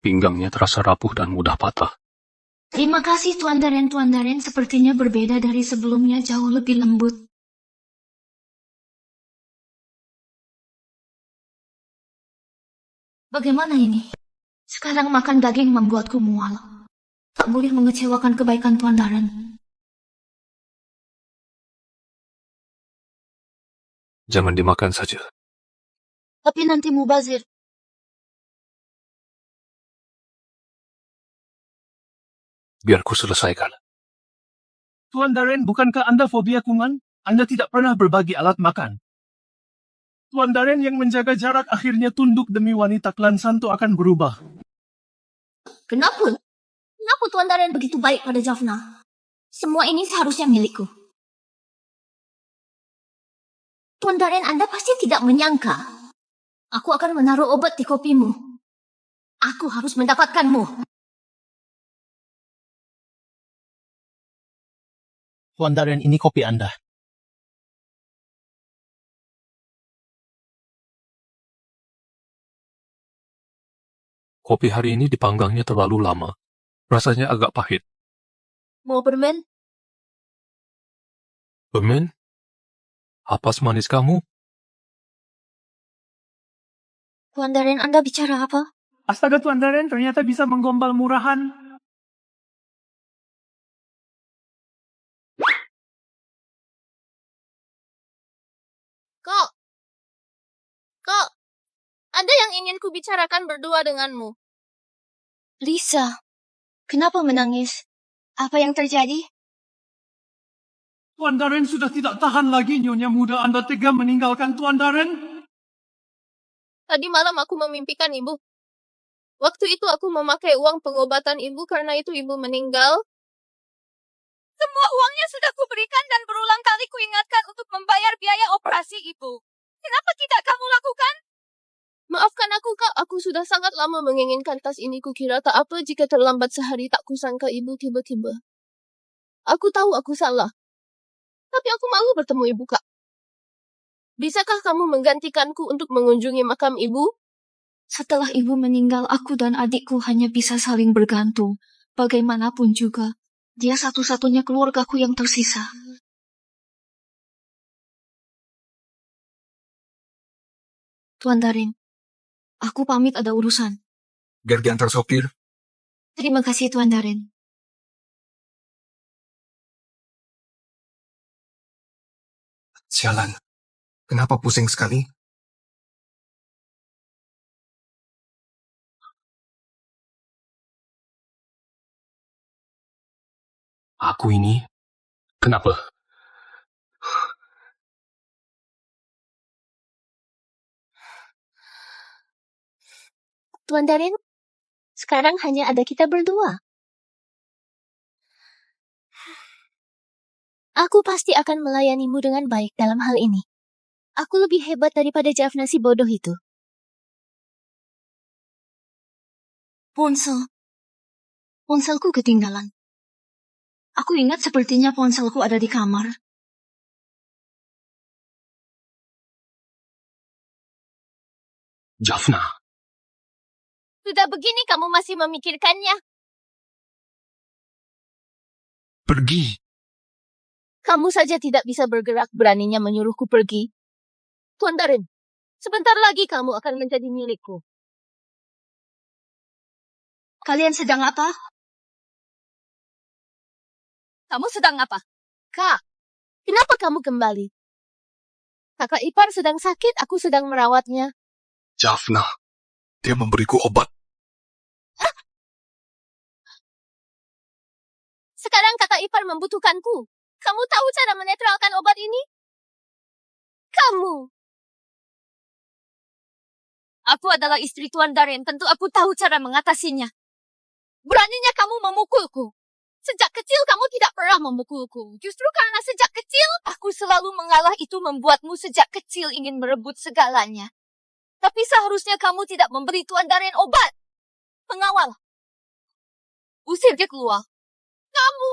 Pinggangnya terasa rapuh dan mudah patah. Terima kasih Tuan Darren. Tuan Darren sepertinya berbeda dari sebelumnya, jauh lebih lembut. Bagaimana ini? Sekarang makan daging membuatku mual. Tak boleh mengecewakan kebaikan Tuan Darren. Jangan dimakan saja. Tapi nanti mubazir. Biar ku selesaikan. Tuan Darren, bukankah Anda fobia kuman? Anda tidak pernah berbagi alat makan. Tuan Darren yang menjaga jarak akhirnya tunduk demi wanita klan Santo akan berubah. Kenapa? Kenapa Tuan Darren begitu baik pada Jaffna? Semua ini seharusnya milikku. Tuan Darren, Anda pasti tidak menyangka. Aku akan menaruh obat di kopimu. Aku harus mendapatkanmu. Tuan Darren, ini kopi Anda. Kopi hari ini dipanggangnya terlalu lama. Rasanya agak pahit. Mau permen? Permen? Apa semanis kamu? Tuan Darren, Anda bicara apa? Astaga, Tuan Darren ternyata bisa menggombal murahan. Kok, ada yang ingin ku bicarakan berdua denganmu. Lisa, kenapa menangis? Apa yang terjadi? Tuan Darren sudah tidak tahan lagi, Nyonya Muda Anda tega meninggalkan Tuan Darren. Tadi malam aku memimpikan ibu. Waktu itu aku memakai uang pengobatan ibu karena itu ibu meninggal. Semua uangnya sudah kuberikan dan berulang kali kuingatkan untuk membayar biaya operasi ibu. Kenapa tidak kamu lakukan? Maafkan aku, Kak. Aku sudah sangat lama menginginkan tas ini. Kukira tak apa jika terlambat sehari tak kusangka ibu tiba-tiba. Aku tahu aku salah. Tapi aku malu bertemu ibu, Kak. Bisakah kamu menggantikanku untuk mengunjungi makam ibu? Setelah ibu meninggal, aku dan adikku hanya bisa saling bergantung. Bagaimanapun juga, dia satu-satunya keluargaku yang tersisa. Tuan Darren, aku pamit ada urusan. Biar diantar sopir. Terima kasih Tuan Darren. Sialan. Kenapa pusing sekali? Aku ini? Kenapa? Tuan Darren, sekarang hanya ada kita berdua. Aku pasti akan melayanimu dengan baik dalam hal ini. Aku lebih hebat daripada Jaffna si bodoh itu. Ponselku ketinggalan. Aku ingat sepertinya ponselku ada di kamar. Jaffna. Sudah begini kamu masih memikirkannya. Pergi. Kamu saja tidak bisa bergerak, beraninya menyuruhku pergi. Tuan Darren, sebentar lagi kamu akan menjadi milikku. Kalian sedang apa? Kamu sedang apa? Kak, kenapa kamu kembali? Kakak ipar sedang sakit, aku sedang merawatnya. Jaffna. Dia memberiku obat. Sekarang kakak ipar membutuhkanku. Kamu tahu cara menetralkan obat ini? Kamu. Aku adalah istri Tuan Darren, tentu aku tahu cara mengatasinya. Beraninya kamu memukulku. Sejak kecil kamu tidak pernah memukulku. Justru karena sejak kecil aku selalu mengalah itu membuatmu sejak kecil ingin merebut segalanya. Tapi seharusnya kamu tidak memberi Tuan Darren obat. Pengawal. Usir dia keluar. Kamu.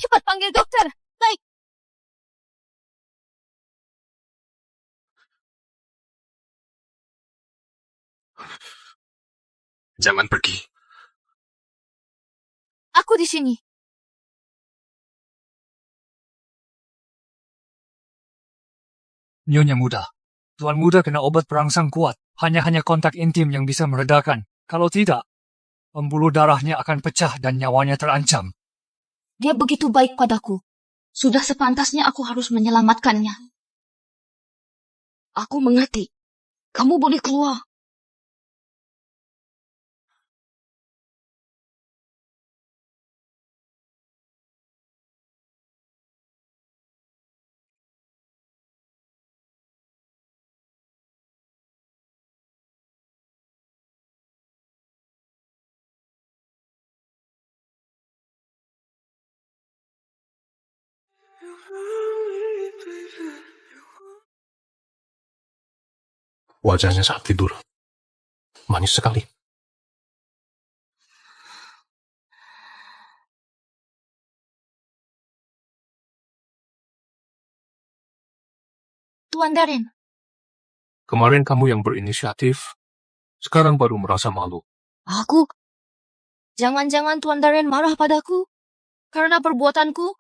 Cepat panggil dokter. Baik. Jangan pergi. Aku di sini. Nyonya muda, Tuan muda kena obat perangsang kuat. Hanya kontak intim yang bisa meredakan. Kalau tidak, pembuluh darahnya akan pecah dan nyawanya terancam. Dia begitu baik padaku. Sudah sepantasnya aku harus menyelamatkannya. Aku mengerti. Kamu boleh keluar. Wajahnya saat tidur. Manis sekali. Tuan Darren. Kemarin kamu yang berinisiatif, sekarang baru merasa malu. Aku? Jangan-jangan Tuan Darren marah padaku? Karena perbuatanku?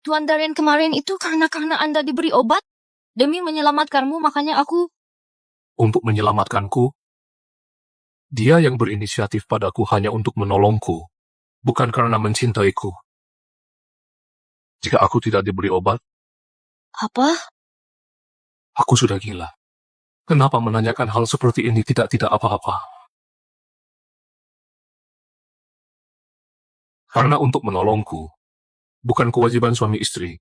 Tuan Darren kemarin itu karena Anda diberi obat? Demi menyelamatkanmu, makanya aku... Untuk menyelamatkanku, dia yang berinisiatif padaku hanya untuk menolongku, bukan karena mencintaiku. Jika aku tidak diberi obat, Apa? aku sudah gila. Kenapa menanyakan hal seperti ini tidak apa-apa? Karena untuk menolongku, bukan kewajiban suami istri.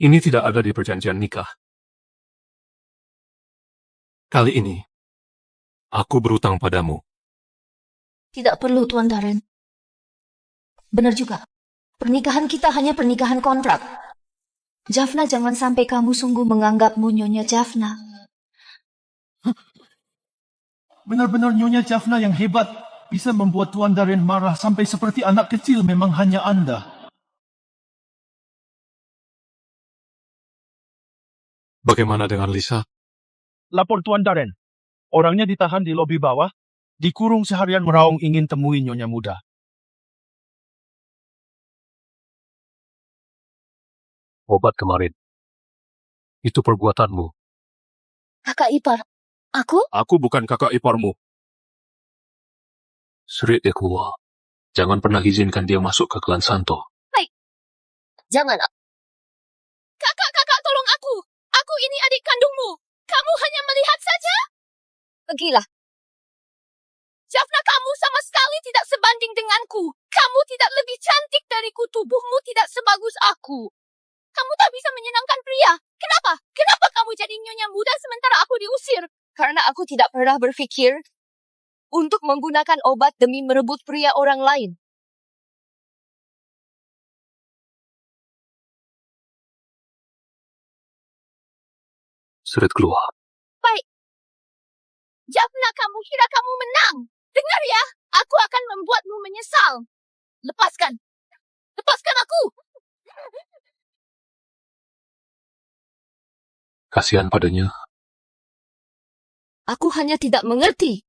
Ini tidak ada di perjanjian nikah. Kali ini, aku berutang padamu. Tidak perlu, Tuan Darren. Benar juga. Pernikahan kita hanya pernikahan kontrak. Jaffna, jangan sampai kamu sungguh menganggapmu Nyonya Jaffna. Benar-benar Nyonya Jaffna yang hebat. Bisa membuat Tuan Darren marah sampai seperti anak kecil memang hanya Anda. Bagaimana dengan Lisa? Lapor Tuan Darren. Orangnya ditahan di lobi bawah. Dikurung seharian meraung ingin temui Nyonya muda. Obat kemarin. Itu perbuatanmu. Kakak ipar. Aku? Aku bukan kakak iparmu. Serit dia keluar. Jangan pernah izinkan dia masuk ke klan Santo. Baik. Jangan. Kakak, tolong aku. Aku ini adik kandungmu. Kamu hanya melihat saja? Pergilah. Jaffna, kamu sama sekali tidak sebanding denganku. Kamu tidak lebih cantik dariku. Tubuhmu tidak sebagus aku. Kamu tak bisa menyenangkan pria. Kenapa? Kenapa kamu jadi nyonya muda sementara aku diusir? Karena aku tidak pernah berpikir untuk menggunakan obat demi merebut pria orang lain. Serit keluar. Baik. Jaffna, kamu kira kamu menang? Dengar ya, aku akan membuatmu menyesal. Lepaskan. Lepaskan aku. Kasihan padanya. Aku hanya tidak mengerti.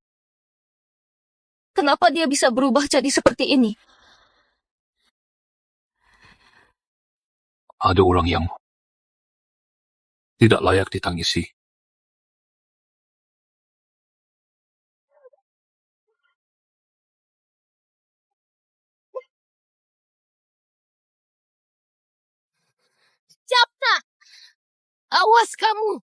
Kenapa dia bisa berubah jadi seperti ini? Ada orang yang tidak layak ditangisi. Jaffna, awas kamu.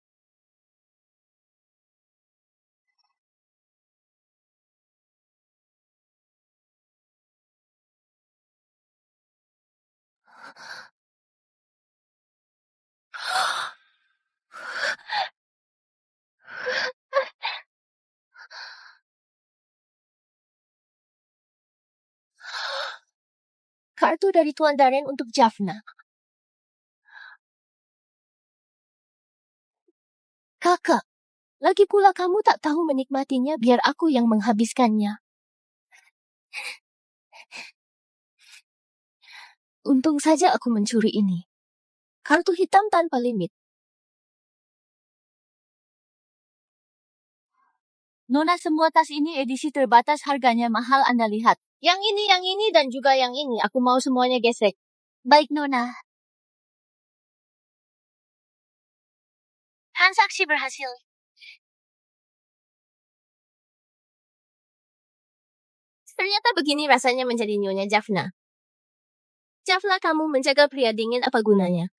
Kartu dari Tuan Darren untuk Jaffna. Kakak, lagi pula kamu tak tahu menikmatinya, biar aku yang menghabiskannya. Untung saja aku mencuri ini. Kartu hitam tanpa limit. Nona, semua tas ini edisi terbatas, harganya mahal, Anda lihat. Yang ini, dan juga yang ini. Aku mau semuanya gesek. Baik, Nona. Transaksi berhasil. Ternyata begini rasanya menjadi Nyonya Jaffna. Jaffna, kamu menjaga pria dingin apa gunanya?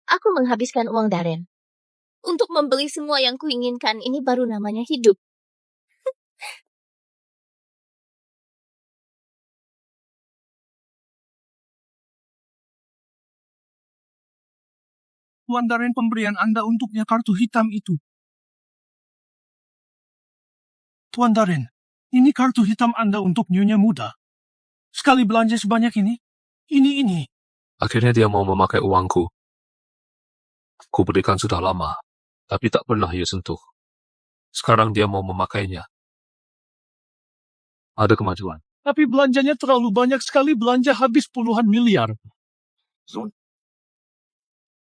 Aku menghabiskan uang Darren. Untuk membeli semua yang kuinginkan, ini baru namanya hidup. Tuan Darren, pemberian Anda untuknya kartu hitam itu. Tuan Darren, ini kartu hitam Anda untuk Nyonya Muda. Sekali belanja sebanyak ini. Ini. Akhirnya dia mau memakai uangku. Ku berikan sudah lama, tapi tak pernah ia sentuh. Sekarang dia mau memakainya. Ada kemajuan. Tapi belanjanya terlalu banyak sekali, belanja habis puluhan miliar.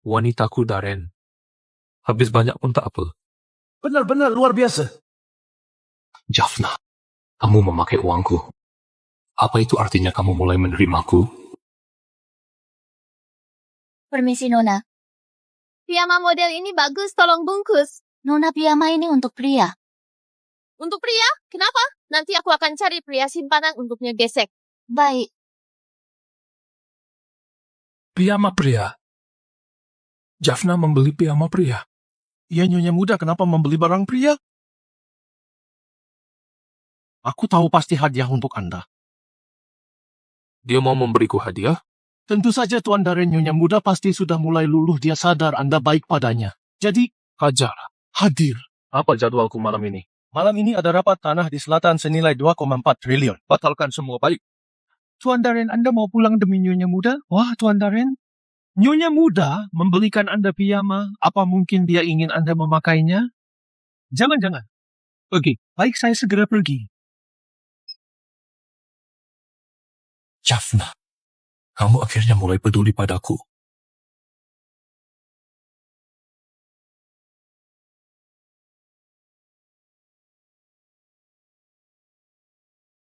Wanitaku, Darren. Habis banyak pun tak apa. Benar-benar luar biasa. Jaffna, kamu memakai uangku. Apa itu artinya kamu mulai menerimaku? Permisi, Nona. Piyama model ini bagus, tolong bungkus. Nona, piyama ini untuk pria. Untuk pria? Kenapa? Nanti aku akan cari pria simpanan untuknya gesek. Baik. Piyama pria. Jaffna membeli piyama pria. Ya, Nyonya Muda, kenapa membeli barang pria? Aku tahu pasti hadiah untuk Anda. Dia mau memberiku hadiah? Tentu saja, Tuan Darren. Nyonya Muda pasti sudah mulai luluh, dia sadar Anda baik padanya. Jadi, Hajar. hadir. Apa jadwalku malam ini? Malam ini ada rapat tanah di selatan senilai 2,4 triliun. Batalkan semua, baik. Tuan Darren, Anda mau pulang demi Nyonya Muda? Wah, Tuan Darren. Nyonya Muda membelikan Anda piyama. Apa mungkin dia ingin Anda memakainya? Jangan. Pergi. Baik, saya segera pergi. Jaffna, kamu akhirnya mulai peduli padaku.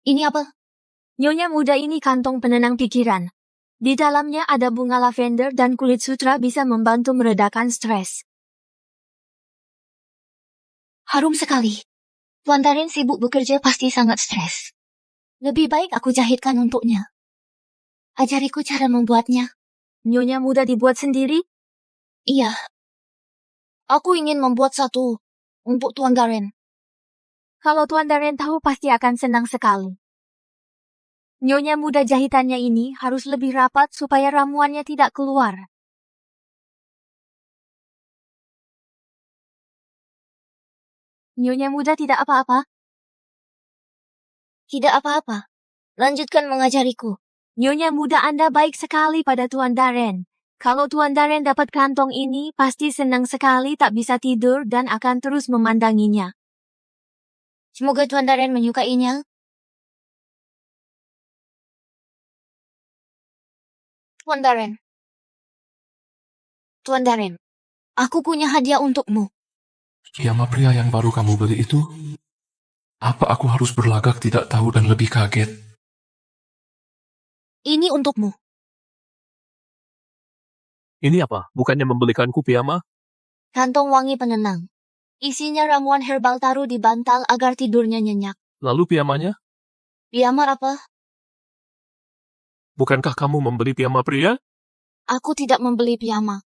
Ini apa? Nyonya Muda, ini kantong penenang pikiran. Di dalamnya ada bunga lavender dan kulit sutra, bisa membantu meredakan stres. Harum sekali. Tuan Darren sibuk bekerja, pasti sangat stres. Lebih baik aku jahitkan untuknya. Ajariku cara membuatnya. Nyonya Muda dibuat sendiri? Iya. Aku ingin membuat satu untuk Tuan Darren. Kalau Tuan Darren tahu, pasti akan senang sekali. Nyonya Muda, jahitannya ini harus lebih rapat supaya ramuannya tidak keluar. Nyonya Muda tidak apa-apa? Tidak apa-apa. Lanjutkan mengajariku. Nyonya Muda, Anda baik sekali pada Tuan Darren. Kalau Tuan Darren dapat kantong ini, pasti senang sekali, tak bisa tidur dan akan terus memandanginya. Semoga Tuan Darren menyukainya. Tuan Darren. Tuan Darren, aku punya hadiah untukmu. Piyama pria yang baru kamu beli itu? Apa aku harus berlagak tidak tahu dan lebih kaget? Ini untukmu. Ini apa? Bukannya membelikanku piyama? Kantong wangi penenang. Isinya ramuan herbal, taruh di bantal agar tidurnya nyenyak. Lalu piyamanya? Piyama apa? Bukankah kamu membeli piyama pria? Aku tidak membeli piyama.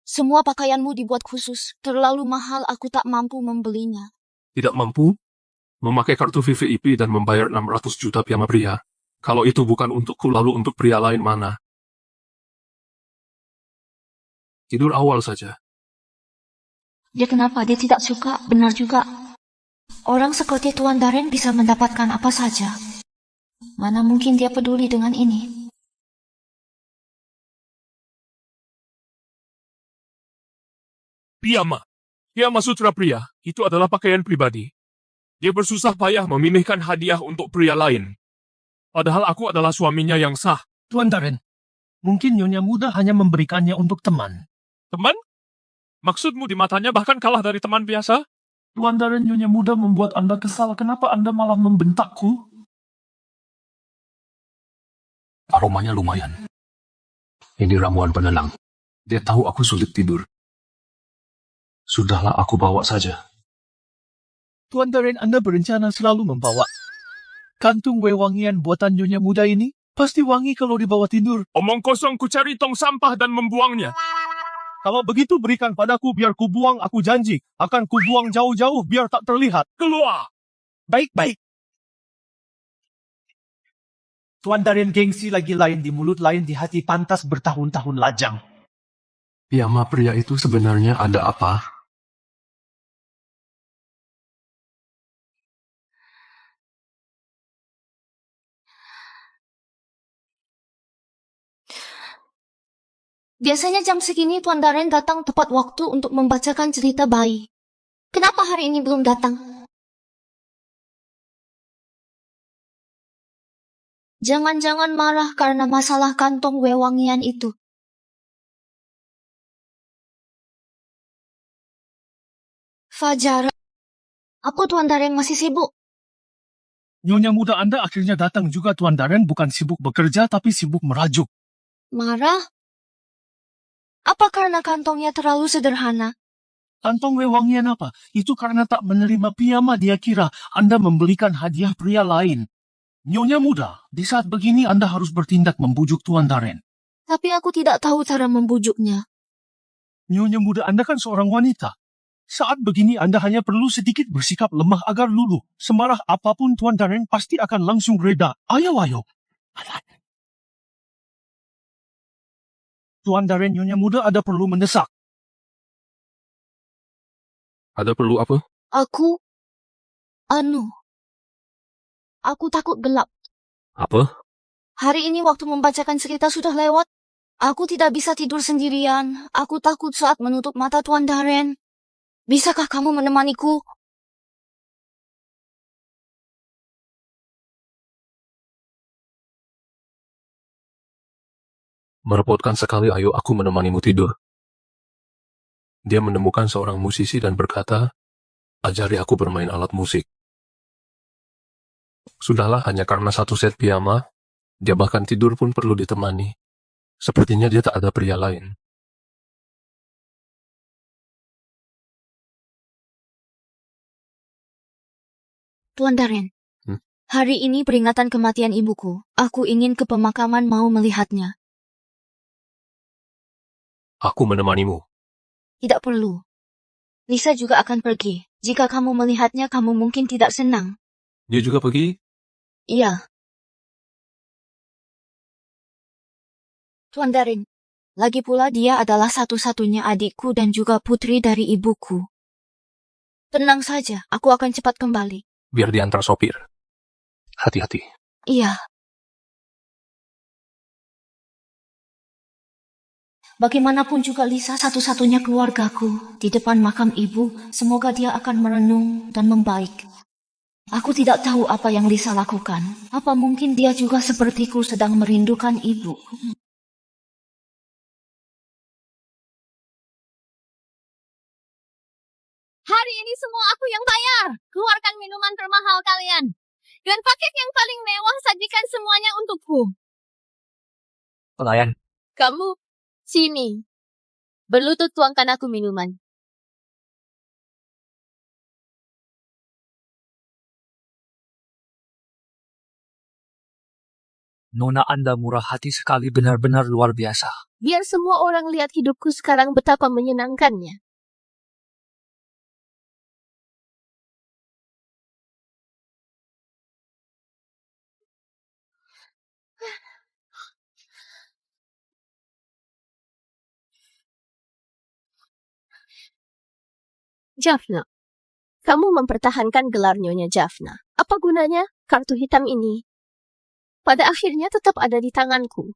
Semua pakaianmu dibuat khusus. Terlalu mahal, aku tak mampu membelinya. Tidak mampu? Memakai kartu VVIP dan membayar 600 juta piyama pria? Kalau itu bukan untukku, lalu untuk pria lain mana? Tidur awal saja. Dia kenapa? Dia tidak suka. Benar juga. Orang seperti Tuan Darren bisa mendapatkan apa saja. Mana mungkin dia peduli dengan ini? Piyama. Piyama Sutra Pria. Itu adalah pakaian pribadi. Dia bersusah payah memilihkan hadiah untuk pria lain. Padahal aku adalah suaminya yang sah. Tuan Darren, mungkin Nyonya Muda hanya memberikannya untuk teman. Teman? Maksudmu di matanya bahkan kalah dari teman biasa? Tuan Darren, Nyonya Muda membuat Anda kesal. Kenapa Anda malah membentakku? Aromanya lumayan. Ini ramuan penenang. Dia tahu aku sulit tidur. Sudahlah, aku bawa saja. Tuan Darren, Anda berencana selalu membawa kantung wewangian buatan Nyonya Muda ini? Pasti wangi kalau dibawa tidur. Omong kosong, ku cari tong sampah dan membuangnya. Kalau begitu berikan padaku biar ku buang, aku janji. Akan ku buang jauh-jauh biar tak terlihat. Keluar! Baik-baik. Tuan Darren, gengsi lagi lain di mulut, lain di hati, pantas bertahun-tahun lajang. Piyama Pria itu sebenarnya ada apa? Biasanya jam segini Tuan Darren datang tepat waktu untuk membacakan cerita bayi. Kenapa hari ini belum datang? Jangan-jangan marah karena masalah kantong wewangian itu. Fajar, apa Tuan Darren masih sibuk? Nyonya Muda Anda akhirnya datang juga. Tuan Darren bukan sibuk bekerja, tapi sibuk merajuk. Marah? Apa karena kantongnya terlalu sederhana? Kantong wewangian apa? Itu karena tak menerima piyama. Dia kira Anda membelikan hadiah pria lain. Nyonya Muda, di saat begini Anda harus bertindak membujuk Tuan Darren. Tapi aku tidak tahu cara membujuknya. Nyonya Muda, Anda kan seorang wanita. Saat begini Anda hanya perlu sedikit bersikap lemah agar luluh. Semarah apapun Tuan Darren pasti akan langsung reda. Ayo. Tuan Darren, Nyonya Muda ada perlu mendesak. Ada perlu apa? Aku takut gelap. Apa? Hari ini waktu membacakan cerita sudah lewat. Aku tidak bisa tidur sendirian. Aku takut saat menutup mata Tuan Darren. Bisakah kamu menemaniku? Merepotkan sekali, ayo aku menemanimu tidur. Dia menemukan seorang musisi dan berkata, ajari aku bermain alat musik. Sudahlah, hanya karena satu set piyama, dia bahkan tidur pun perlu ditemani. Sepertinya dia tak ada pria lain. Tuan Darren, hari ini peringatan kematian ibuku. Aku ingin ke pemakaman mau melihatnya. Aku menemanimu. Tidak perlu. Lisa juga akan pergi. Jika kamu melihatnya, kamu mungkin tidak senang. Dia juga pergi? Iya. Tuan Darren, lagi pula dia adalah satu-satunya adikku dan juga putri dari ibuku. Tenang saja, aku akan cepat kembali. Biar diantar sopir. Hati-hati. Iya. Bagaimanapun juga Lisa satu-satunya keluargaku. Di depan makam ibu, semoga dia akan merenung dan membaik. Aku tidak tahu apa yang Lisa lakukan. Apa mungkin dia juga sepertiku sedang merindukan ibu? Hari ini semua aku yang bayar. Keluarkan minuman termahal kalian. Dan paket yang paling mewah sajikan semuanya untukku. Pelayan. Kamu, sini. Berlutut tuangkan aku minuman. Nona Anda murah hati sekali, benar-benar luar biasa. Biar semua orang lihat hidupku sekarang betapa menyenangkannya. Jaffna, kamu mempertahankan gelar Nyonya Jaffna. Apa gunanya kartu hitam ini? Pada akhirnya tetap ada di tanganku.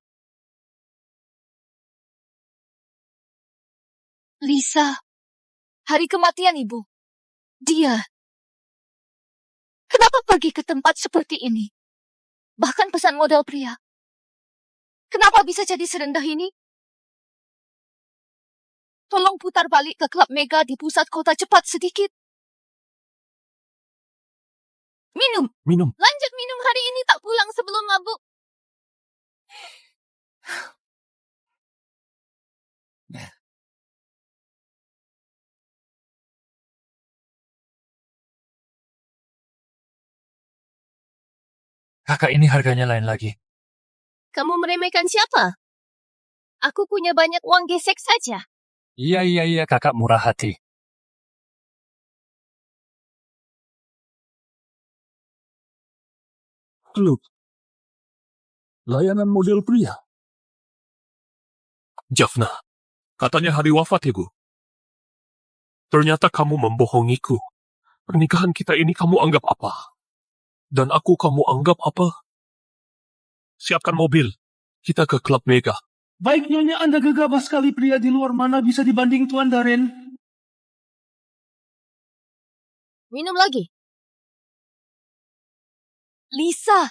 Lisa, hari kematian ibu. Dia. Kenapa pergi ke tempat seperti ini? Bahkan pesan model pria. Kenapa bisa jadi serendah ini? Tolong putar balik ke klub Mega di pusat kota cepat sedikit. Minum. Lanjut minum hari ini, tak pulang sebelum mabuk. Kakak ini harganya lain lagi. Kamu meremehkan siapa? Aku punya banyak uang gesek saja. Iya, kakak murah hati. Klub. Layanan model pria. Jaffna, katanya hari wafat ibu. Ternyata kamu membohongiku. Pernikahan kita ini kamu anggap apa? Dan aku kamu anggap apa? Siapkan mobil. Kita ke klub Mega. Baik Nyonya, Anda gegabah sekali. Pria di luar mana bisa dibanding Tuan Darren? Minum lagi. Lisa,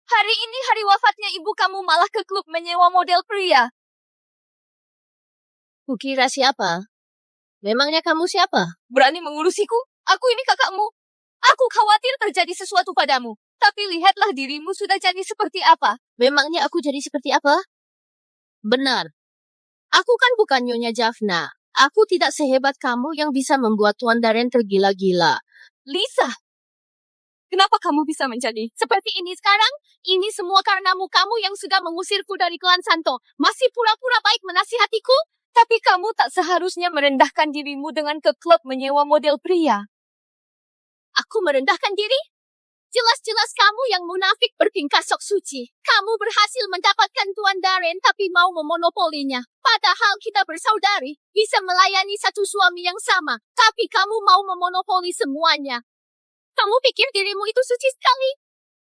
hari ini hari wafatnya ibu kamu malah ke klub menyewa model pria. Kukira siapa? Memangnya kamu siapa? Berani mengurusiku? Aku ini kakakmu. Aku khawatir terjadi sesuatu padamu. Tapi lihatlah dirimu sudah jadi seperti apa. Memangnya aku jadi seperti apa? Benar. Aku kan bukan Nyonya Jaffna. Aku tidak sehebat kamu yang bisa membuat Tuan Darren tergila-gila. Lisa, kenapa kamu bisa menjadi seperti ini sekarang? Ini semua karenamu, kamu yang sudah mengusirku dari klan Santo. Masih pura-pura baik menasihatiku? Tapi kamu tak seharusnya merendahkan dirimu dengan ke klub menyewa model pria. Aku merendahkan diri? Jelas-jelas kamu yang munafik bertingkah sok suci. Kamu berhasil mendapatkan Tuan Darren tapi mau memonopolinya. Padahal kita bersaudari, bisa melayani satu suami yang sama. Tapi kamu mau memonopoli semuanya. Kamu pikir dirimu itu suci sekali?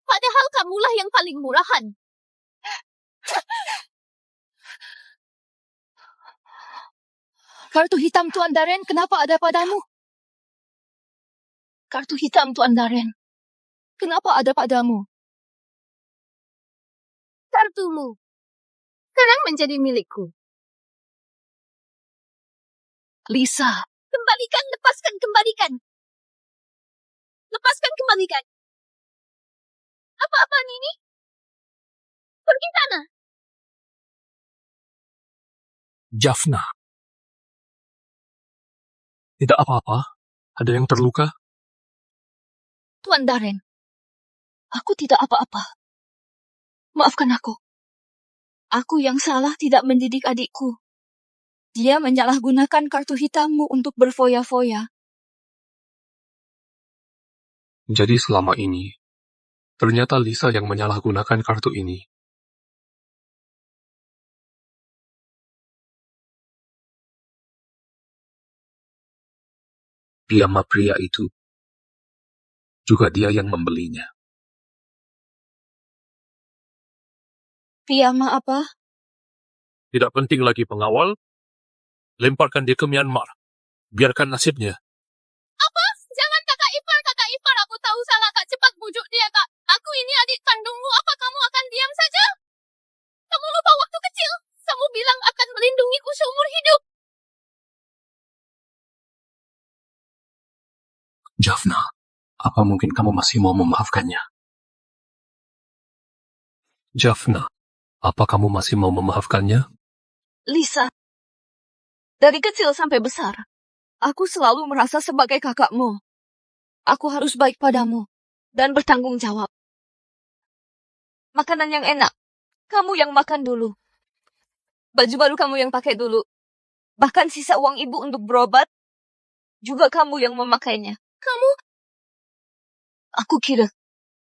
Padahal kamulah yang paling murahan. Kartu hitam Tuan Darren, kenapa ada padamu? Kartu hitam Tuan Darren, kenapa ada padamu? Kartumu sekarang menjadi milikku. Lisa, Kembalikan, lepaskan, kembalikan. Lepaskan, kembalikan. Apa-apaan ini? Pergi sana. Jaffna. Tidak apa-apa. Ada yang terluka? Tuan Darren, aku tidak apa-apa. Maafkan aku. Aku yang salah tidak mendidik adikku. Dia menyalahgunakan kartu hitammu untuk berfoya-foya. Jadi selama ini, ternyata Lisa yang menyalahgunakan kartu ini. Piyama pria itu, juga dia yang membelinya. Piyama apa? Tidak penting lagi pengawal. Lemparkan dia ke Myanmar. Biarkan nasibnya. Apa? Jangan kakak ipar, aku tahu salah kak. Cepat bujuk dia kak. Aku ini adik kandungmu, apa kamu akan diam saja? Kamu lupa waktu kecil. Kamu bilang akan melindungiku seumur hidup. Jaffna, apa mungkin kamu masih mau memaafkannya? Jaffna, apa kamu masih mau memaafkannya? Lisa, dari kecil sampai besar, aku selalu merasa sebagai kakakmu. Aku harus baik padamu dan bertanggung jawab. Makanan yang enak, kamu yang makan dulu. Baju baru kamu yang pakai dulu. Bahkan sisa uang ibu untuk berobat, juga kamu yang memakainya. Aku kira,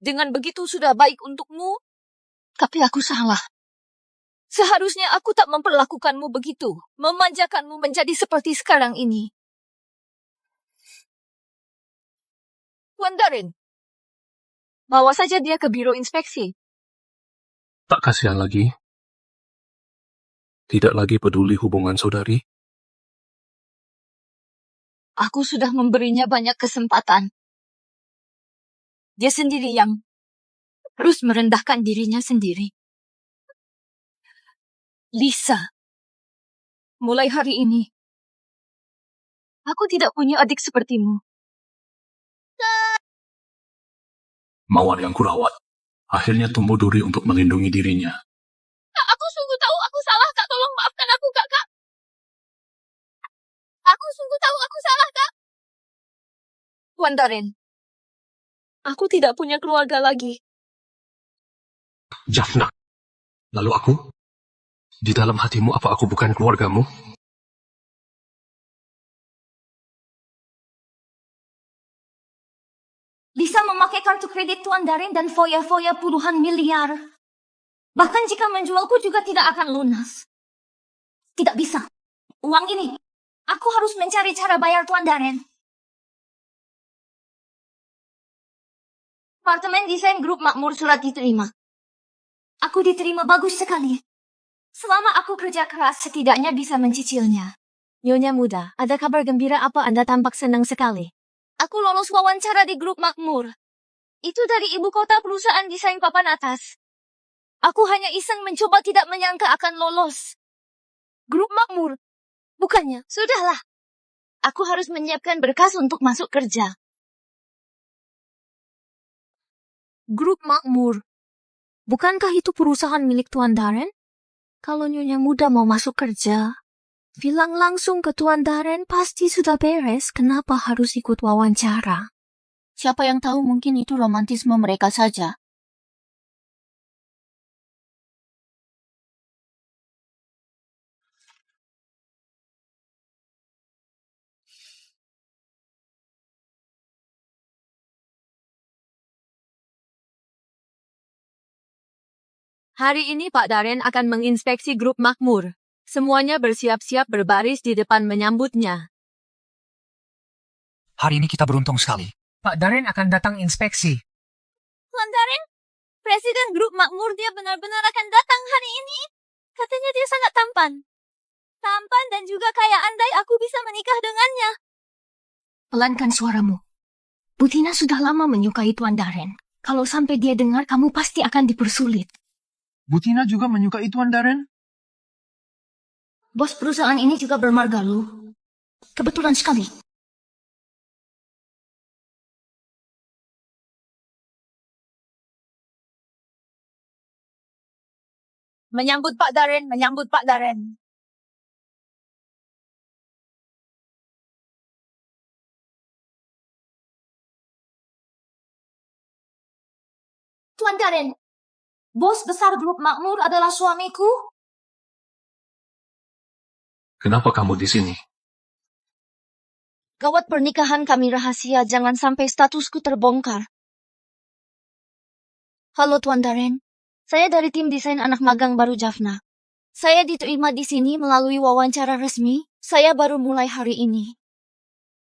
dengan begitu sudah baik untukmu, tapi aku salah. Seharusnya aku tak memperlakukanmu begitu, memanjakanmu menjadi seperti sekarang ini. Tuan Darren. Bawa saja dia ke biro inspeksi. Tak kasihan lagi? Tidak lagi peduli hubungan saudari? Aku sudah memberinya banyak kesempatan. Dia sendiri yang terus merendahkan dirinya sendiri. Lisa, mulai hari ini, aku tidak punya adik sepertimu. Mawar yang kurawat akhirnya tumbuh duri untuk melindungi dirinya. Kak, aku sungguh tahu aku salah, Kak. Tolong maafkan aku, Kak. Aku sungguh tahu aku salah, Kak. Tuan Darren, aku tidak punya keluarga lagi. Jaffna, lalu aku? Di dalam hatimu apa aku bukan keluargamu? Lisa memakai kartu kredit Tuan Darren dan foya-foya puluhan miliar. Bahkan jika menjualku juga tidak akan lunas. Tidak bisa. Uang ini, aku harus mencari cara bayar Tuan Darren. Apartemen desain grup makmur surat diterima. Aku diterima bagus sekali. Selama aku kerja keras, setidaknya bisa mencicilnya. Nyonya muda, ada kabar gembira apa Anda tampak senang sekali? Aku lolos wawancara di grup makmur. Itu dari ibu kota perusahaan desain papan atas. Aku hanya iseng mencoba, tidak menyangka akan lolos. Grup makmur? Bukannya, sudahlah. Aku harus menyiapkan berkas untuk masuk kerja. Grup makmur. Bukankah itu perusahaan milik Tuan Darren? Kalau Nyonya muda mau masuk kerja, bilang langsung ke Tuan Darren, pasti sudah beres. Kenapa harus ikut wawancara? Siapa yang tahu, mungkin itu romantisme mereka saja. Hari ini Pak Darren akan menginspeksi grup makmur. Semuanya bersiap-siap berbaris di depan menyambutnya. Hari ini kita beruntung sekali. Pak Darren akan datang inspeksi. Tuan Darren, Presiden grup makmur, dia benar-benar akan datang hari ini. Katanya dia sangat tampan. Tampan dan juga kaya, andai aku bisa menikah dengannya. Pelankan suaramu. Butina sudah lama menyukai Tuan Darren. Kalau sampai dia dengar, kamu pasti akan dipersulit. Butina juga menyukai Tuan Darren? Bos perusahaan ini juga bermarga lu. Kebetulan sekali. Menyambut Pak Darren, menyambut Pak Darren. Tuan Darren, bos besar grup makmur adalah suamiku. Kenapa kamu di sini? Gawat, pernikahan kami rahasia, jangan sampai statusku terbongkar. Halo Tuan Darren, saya dari tim desain anak magang baru Jaffna. Saya diterima di sini melalui wawancara resmi. Saya baru mulai hari ini.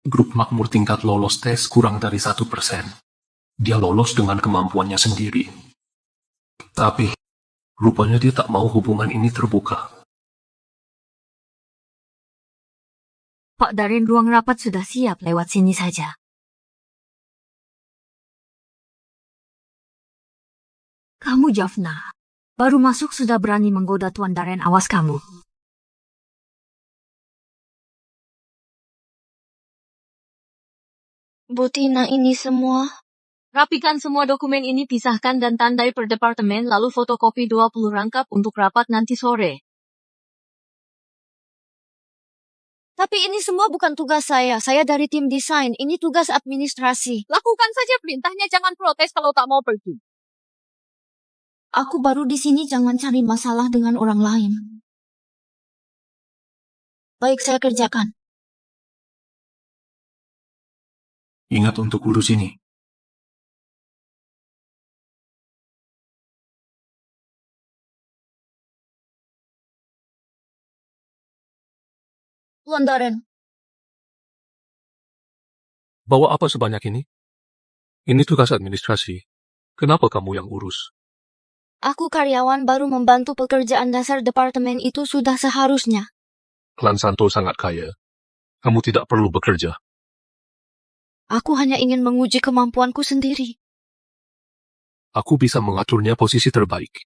Grup makmur tingkat lolos tes kurang dari 1%. Dia lolos dengan kemampuannya sendiri. Tapi, rupanya dia tak mau hubungan ini terbuka. Pak Darren, ruang rapat sudah siap, lewat sini saja. Kamu Jaffna, baru masuk sudah berani menggoda Tuan Darren, awas kamu. Butina, ini semua. Rapikan semua dokumen ini, pisahkan dan tandai per departemen, lalu fotokopi 20 rangkap untuk rapat nanti sore. Tapi ini semua bukan tugas saya. Saya dari tim desain. Ini tugas administrasi. Lakukan saja perintahnya, jangan protes kalau tak mau pergi. Aku baru di sini, jangan cari masalah dengan orang lain. Baik, saya kerjakan. Ingat untuk urus ini. Tuan Darren, Bawa apa sebanyak ini? Ini tugas administrasi. Kenapa kamu yang urus? Aku karyawan baru membantu pekerjaan dasar departemen itu sudah seharusnya. Klan Santo sangat kaya. Kamu tidak perlu bekerja. Aku hanya ingin menguji kemampuanku sendiri. Aku bisa mengaturnya posisi terbaik.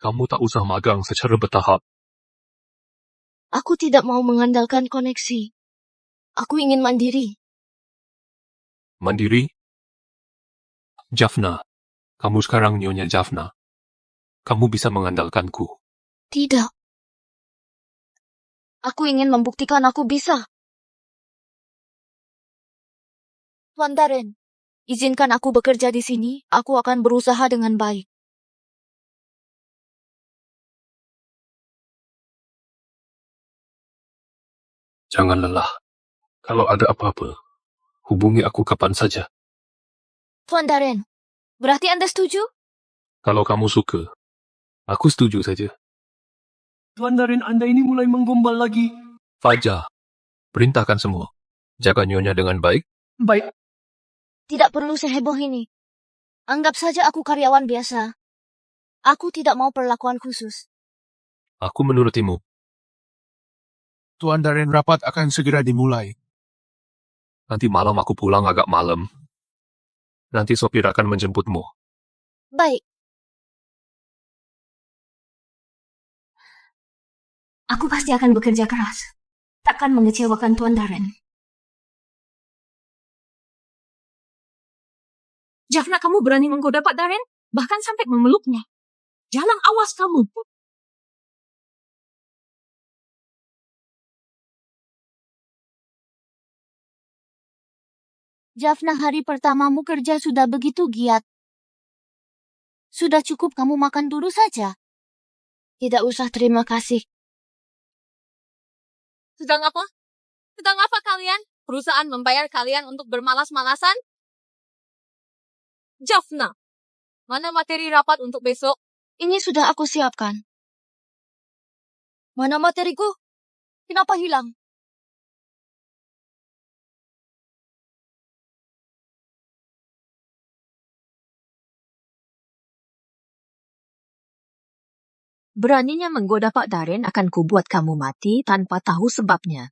Kamu tak usah magang secara bertahap. Aku tidak mau mengandalkan koneksi. Aku ingin mandiri. Mandiri? Jaffna. Kamu sekarang Nyonya Jaffna. Kamu bisa mengandalkanku. Tidak. Aku ingin membuktikan aku bisa. Tuan Darren, izinkan aku bekerja di sini. Aku akan berusaha dengan baik. Jangan lelah. Kalau ada apa-apa, hubungi aku kapan saja. Tuan Darren, berarti Anda setuju? Kalau kamu suka, aku setuju saja. Tuan Darren, Anda ini mulai menggombal lagi. Fajar, perintahkan semua. Jaga Nyonya dengan baik. Baik, Tidak perlu seheboh ini. Anggap saja aku karyawan biasa. Aku tidak mau perlakuan khusus. Aku menurutimu. Tuan Darren, rapat akan segera dimulai. Nanti malam aku pulang agak malam. Nanti sopir akan menjemputmu. Baik. Aku pasti akan bekerja keras. Takkan mengecewakan Tuan Darren. Jaffna, kamu berani menggoda Pak Darren? Bahkan sampai memeluknya. Jalan, awas kamu. Jaffna, hari pertamamu kerja sudah begitu giat. Sudah cukup kamu makan dulu saja. Tidak usah terima kasih. Sedang apa? Sedang apa kalian? Perusahaan membayar kalian untuk bermalas-malasan? Jaffna, mana materi rapat untuk besok? Ini sudah aku siapkan. Mana materiku? Kenapa hilang? Beraninya menggoda Pak Darren akan kubuat kamu mati tanpa tahu sebabnya.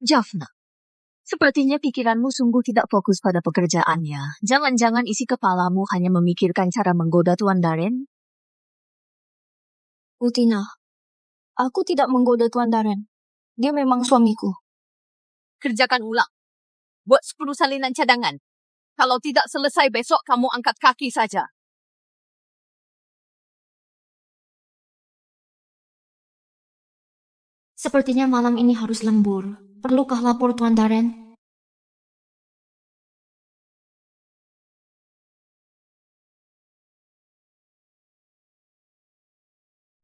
Jaffna, sepertinya pikiranmu sungguh tidak fokus pada pekerjaannya. Jangan-jangan isi kepalamu hanya memikirkan cara menggoda Tuan Darren? Utina, aku tidak menggoda Tuan Darren. Dia memang suamiku. Kerjakan ulang. Buat 10 salinan cadangan. Kalau tidak selesai besok, kamu angkat kaki saja. Sepertinya malam ini harus lembur. Perlukah lapor Tuan Darren?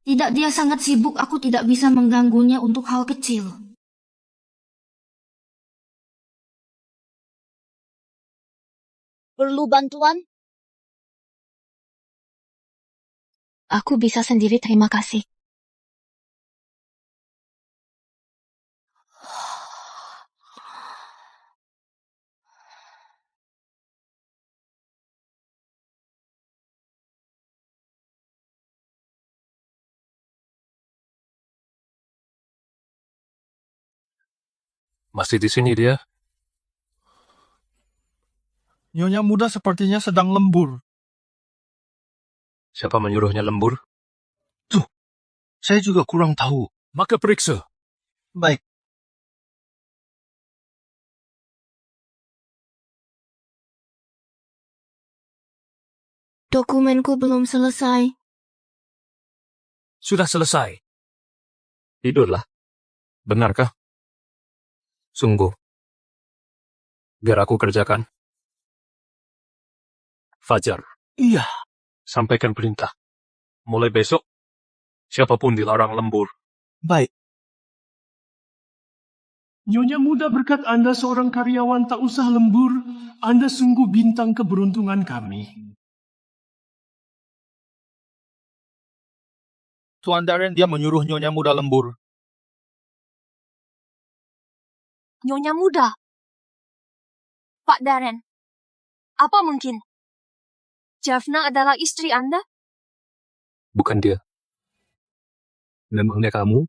Tidak, dia sangat sibuk. Aku tidak bisa mengganggunya untuk hal kecil. Perlu bantuan? Aku bisa sendiri, terima kasih. Masih di sini dia? Nyonya muda sepertinya sedang lembur. Siapa menyuruhnya lembur? Saya juga kurang tahu. Maka periksa. Baik. Dokumenku belum selesai. Sudah selesai. Tidurlah. Benarkah? Sungguh. Biar aku kerjakan. Fajar. Iya. Sampaikan perintah. Mulai besok, siapapun dilarang lembur. Baik. Nyonya muda, berkat Anda seorang karyawan tak usah lembur, Anda sungguh bintang keberuntungan kami. Tuan Darren, dia menyuruh Nyonya muda lembur. Nyonya Muda. Pak Darren, apa mungkin Jaffna adalah istri Anda? Bukan dia. Memangnya kamu?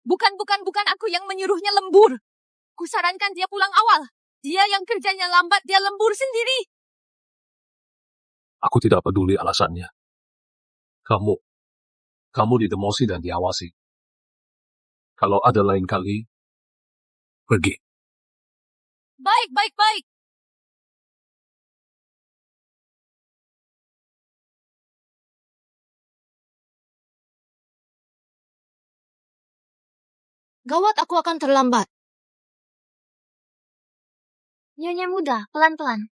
Bukan aku yang menyuruhnya lembur. Kusarankan dia pulang awal. Dia yang kerjanya lambat, dia lembur sendiri. Aku tidak peduli alasannya. Kamu didemosi dan diawasi. Kalau ada lain kali, pergi. Baik. Gawat, aku akan terlambat. Nyonya Muda, pelan-pelan.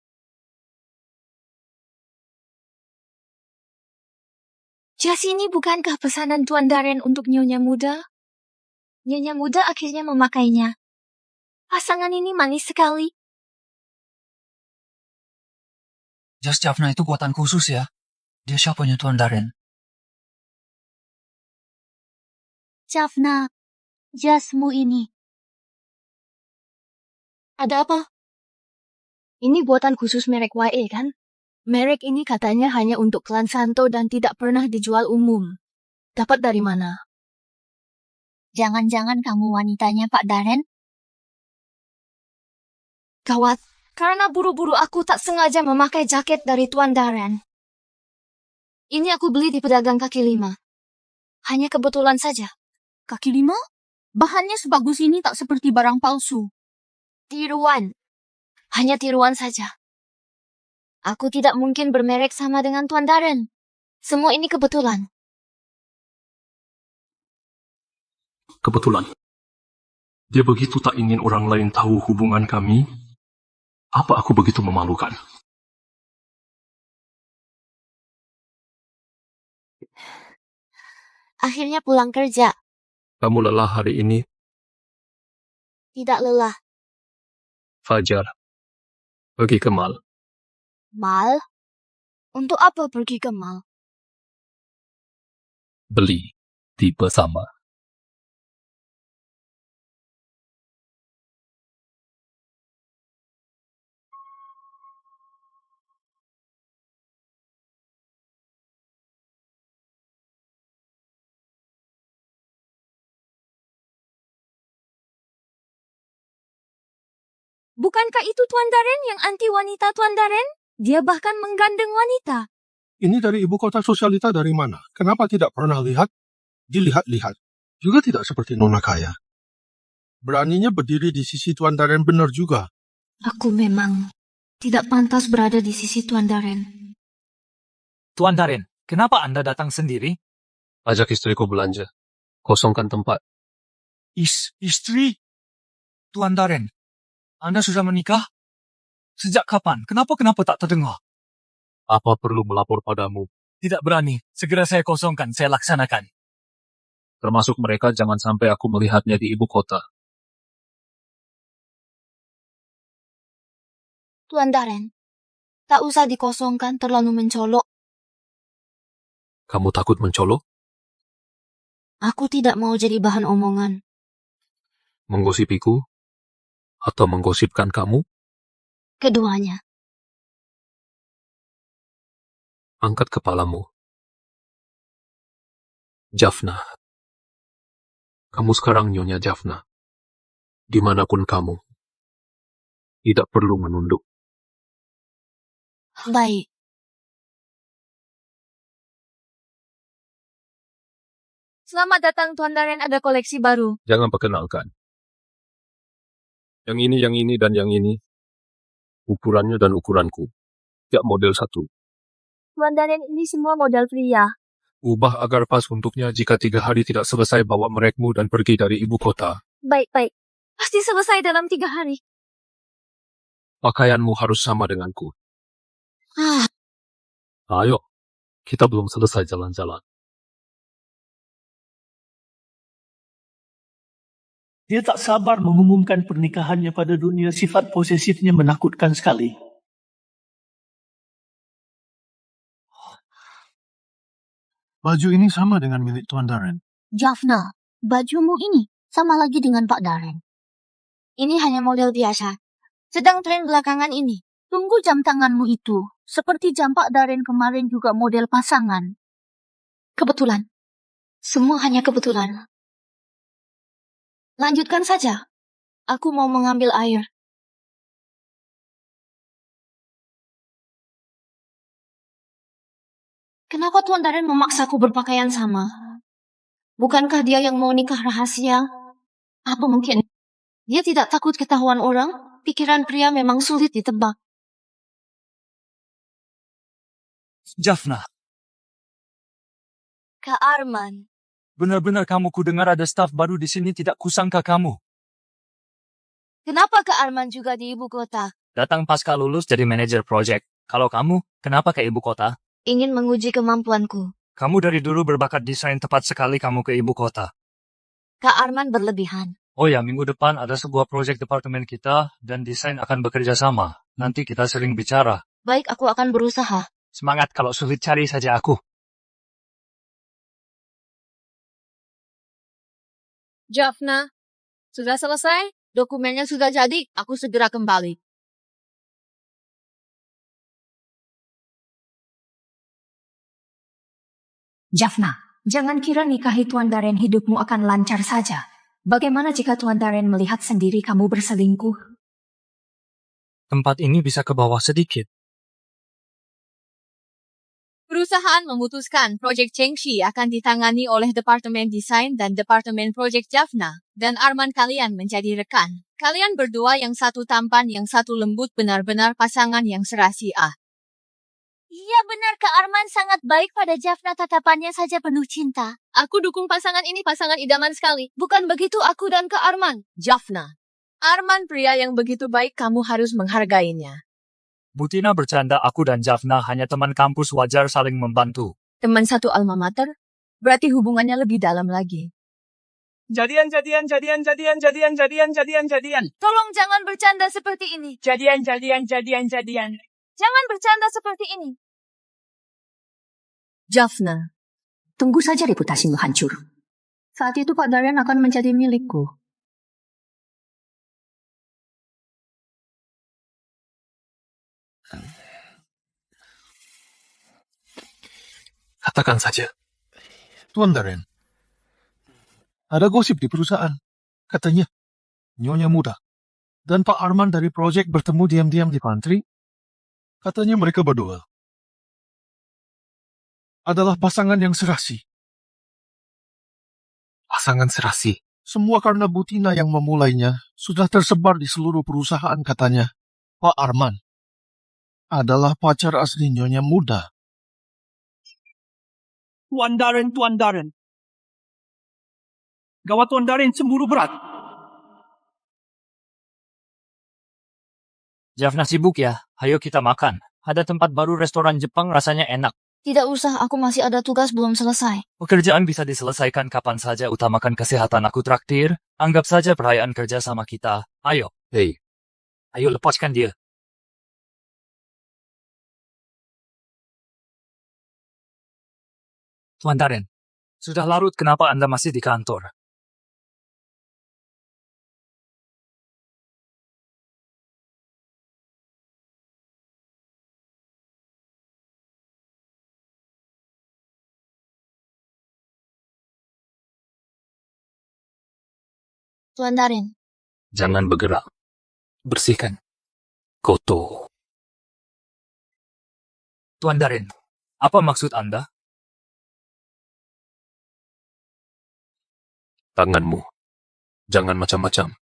Jas ini bukankah pesanan Tuan Darren untuk Nyonya Muda? Nyonya Muda akhirnya memakainya. Pasangan ini manis sekali. Jas Jaffna itu buatan khusus ya. Dia siapanya Tuan Darren? Jaffna, jasmu ini. Ada apa? Ini buatan khusus merek YE kan? Merek ini katanya hanya untuk klan Santo dan tidak pernah dijual umum. Dapat dari mana? Jangan-jangan kamu wanitanya Pak Darren? Gawat, karena buru-buru aku tak sengaja memakai jaket dari Tuan Darren. Ini aku beli di pedagang kaki lima. Hanya kebetulan saja. Kaki lima? Bahannya sebagus ini tak seperti barang palsu. Tiruan. Hanya tiruan saja. Aku tidak mungkin bermerek sama dengan Tuan Darren. Semua ini kebetulan. Kebetulan. Dia begitu tak ingin orang lain tahu hubungan kami. Apa aku begitu memalukan? Akhirnya pulang kerja. Kamu lelah hari ini, Tidak lelah. Fajar. Pergi ke mall. Mal? Untuk apa pergi ke mal? Beli. Tipe sama. Bukankah itu Tuan Darren yang anti wanita Tuan Darren? Dia bahkan menggandeng wanita. Ini dari ibu kota sosialita dari mana? Kenapa tidak pernah lihat? Dilihat-lihat. Juga tidak seperti nona kaya. Beraninya berdiri di sisi Tuan Darren benar juga. Aku memang tidak pantas berada di sisi Tuan Darren. Tuan Darren, kenapa Anda datang sendiri? Ajak istriku belanja. Kosongkan tempat. Istri? Tuan Darren, Anda sudah menikah? Sejak kapan? Kenapa tak terdengar? Apa perlu melapor padamu? Tidak berani. Segera saya kosongkan, saya laksanakan. Termasuk mereka, jangan sampai aku melihatnya di ibu kota. Tuan Darren, tak usah dikosongkan, terlalu mencolok. Kamu takut mencolok? Aku tidak mau jadi bahan omongan. Menggosipiku? Atau menggosipkan kamu? Keduanya. Angkat kepalamu. Jaffna. Kamu sekarang Nyonya Jaffna. Dimanapun kamu. Tidak perlu menunduk. Baik. Selamat datang Tuan Darren, ada koleksi baru. Jangan perkenalkan. Yang ini, dan yang ini. Ukurannya dan ukuranku. Tiap model satu. Tuan Darren, ini semua model pria. Ubah agar pas untuknya jika 3 hari tidak selesai bawa merekmu dan pergi dari ibu kota. Baik. Pasti selesai dalam 3 hari. Pakaianmu harus sama denganku. Ah, Ayo, kita belum selesai jalan-jalan. Dia tak sabar mengumumkan pernikahannya pada dunia. Sifat posesifnya menakutkan sekali. Baju ini sama dengan milik Tuan Darren. Jaffna, bajumu ini sama lagi dengan Pak Darren. Ini hanya model biasa. Sedang tren belakangan ini. Tunggu jam tanganmu itu. Seperti jam Pak Darren kemarin juga model pasangan. Kebetulan. Semua hanya kebetulan. Lanjutkan saja. Aku mau mengambil air. Kenapa Tuan Darren memaksaku berpakaian sama? Bukankah dia yang mau nikah rahasia? Apa mungkin dia tidak takut ketahuan orang? Pikiran pria memang sulit ditebak. Jaffna, Kak Arman. benar-benar kamu kudengar ada staf baru di sini, tidak kusangka kamu. Kenapa Kak Arman juga di ibu kota? Datang pasca lulus jadi manajer project. Kalau kamu, kenapa ke ibu kota? Ingin menguji kemampuanku. Kamu dari dulu berbakat desain, tepat sekali kamu ke ibu kota. Kak Arman berlebihan. Oh ya, minggu depan ada sebuah proyek departemen kita dan desain akan bekerja sama. Nanti kita sering bicara. Baik, aku akan berusaha. Semangat, kalau sulit cari saja aku. Jaffna, sudah selesai? Dokumennya sudah jadi, aku segera kembali. Jaffna, jangan kira nikahi Tuan Darren hidupmu akan lancar saja. Bagaimana jika Tuan Darren melihat sendiri kamu berselingkuh? Tempat ini bisa ke bawah sedikit. Perusahaan memutuskan proyek Chengxi akan ditangani oleh Departemen Desain dan Departemen Proyek Jaffna, dan Arman kalian menjadi rekan. Kalian berdua yang satu tampan, yang satu lembut, benar-benar pasangan yang serasi. Iya benar, Kak Arman sangat baik pada Jaffna, tatapannya saja penuh cinta. Aku dukung pasangan ini, pasangan idaman sekali. Bukan begitu aku dan Kak Arman. Jaffna, Arman pria yang begitu baik, kamu harus menghargainya. Butina bercanda, aku dan Jaffna hanya teman kampus, wajar saling membantu. Teman satu alma mater? Berarti hubungannya lebih dalam lagi. Jadian. Tolong jangan bercanda seperti ini. Jadian. Jangan bercanda seperti ini. Jaffna, Tunggu saja reputasimu hancur. Saat itu Pak Darren akan menjadi milikku. Katakan saja. Tuan Darren, ada gosip di perusahaan. Katanya, Nyonya Muda dan Pak Arman dari proyek bertemu diam-diam di pantry. Katanya mereka berdua adalah pasangan yang serasi. Pasangan serasi. Semua karena Butina yang memulainya sudah tersebar di seluruh perusahaan katanya. Pak Arman adalah pacar asli Nyonya Muda. Tuan Darren. Gawat, Tuan Darren cemburu berat. Jaffna sibuk ya? Ayo kita makan. Ada tempat baru restoran Jepang, rasanya enak. Tidak usah, aku masih ada tugas belum selesai. Pekerjaan bisa diselesaikan kapan saja, utamakan kesehatan, aku traktir. Anggap saja perayaan kerja sama kita. Ayo. Hei, Ayo lepaskan dia. Tuan Darren, sudah larut, kenapa Anda masih di kantor? Tuan Darren, jangan bergerak. Bersihkan. Koto. Tuan Darren, apa maksud Anda? Tanganmu. Jangan macam-macam.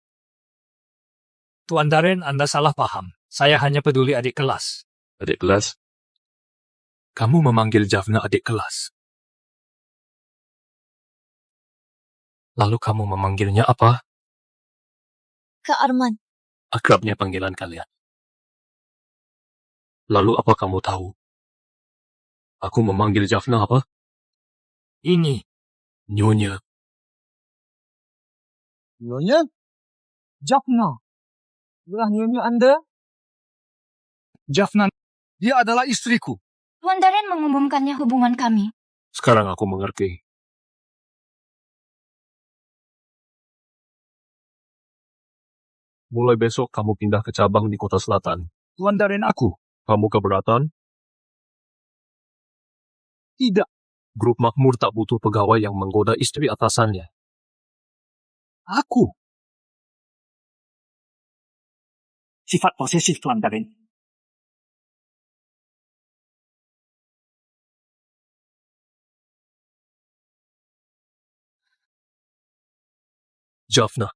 Tuan Darren, Anda salah paham. Saya hanya peduli adik kelas. Adik kelas? Kamu memanggil Jaffna adik kelas. Lalu kamu memanggilnya apa? Kak Arman. Akrabnya panggilan kalian. Lalu apa kamu tahu? Aku memanggil Jaffna apa? Ini. Nyonya. Nyonya? Jaffna. Itulah nyonya Anda? Jaffna, dia adalah istriku. Tuan Darren mengumumkannya hubungan kami. Sekarang aku mengerti. Mulai besok kamu pindah ke cabang di Kota Selatan. Tuan Darren, aku. Kamu keberatan? Tidak. Grup makmur tak butuh pegawai yang menggoda istri atasannya. Aku. Sifat posesif, Tuan Darren. Jaffna,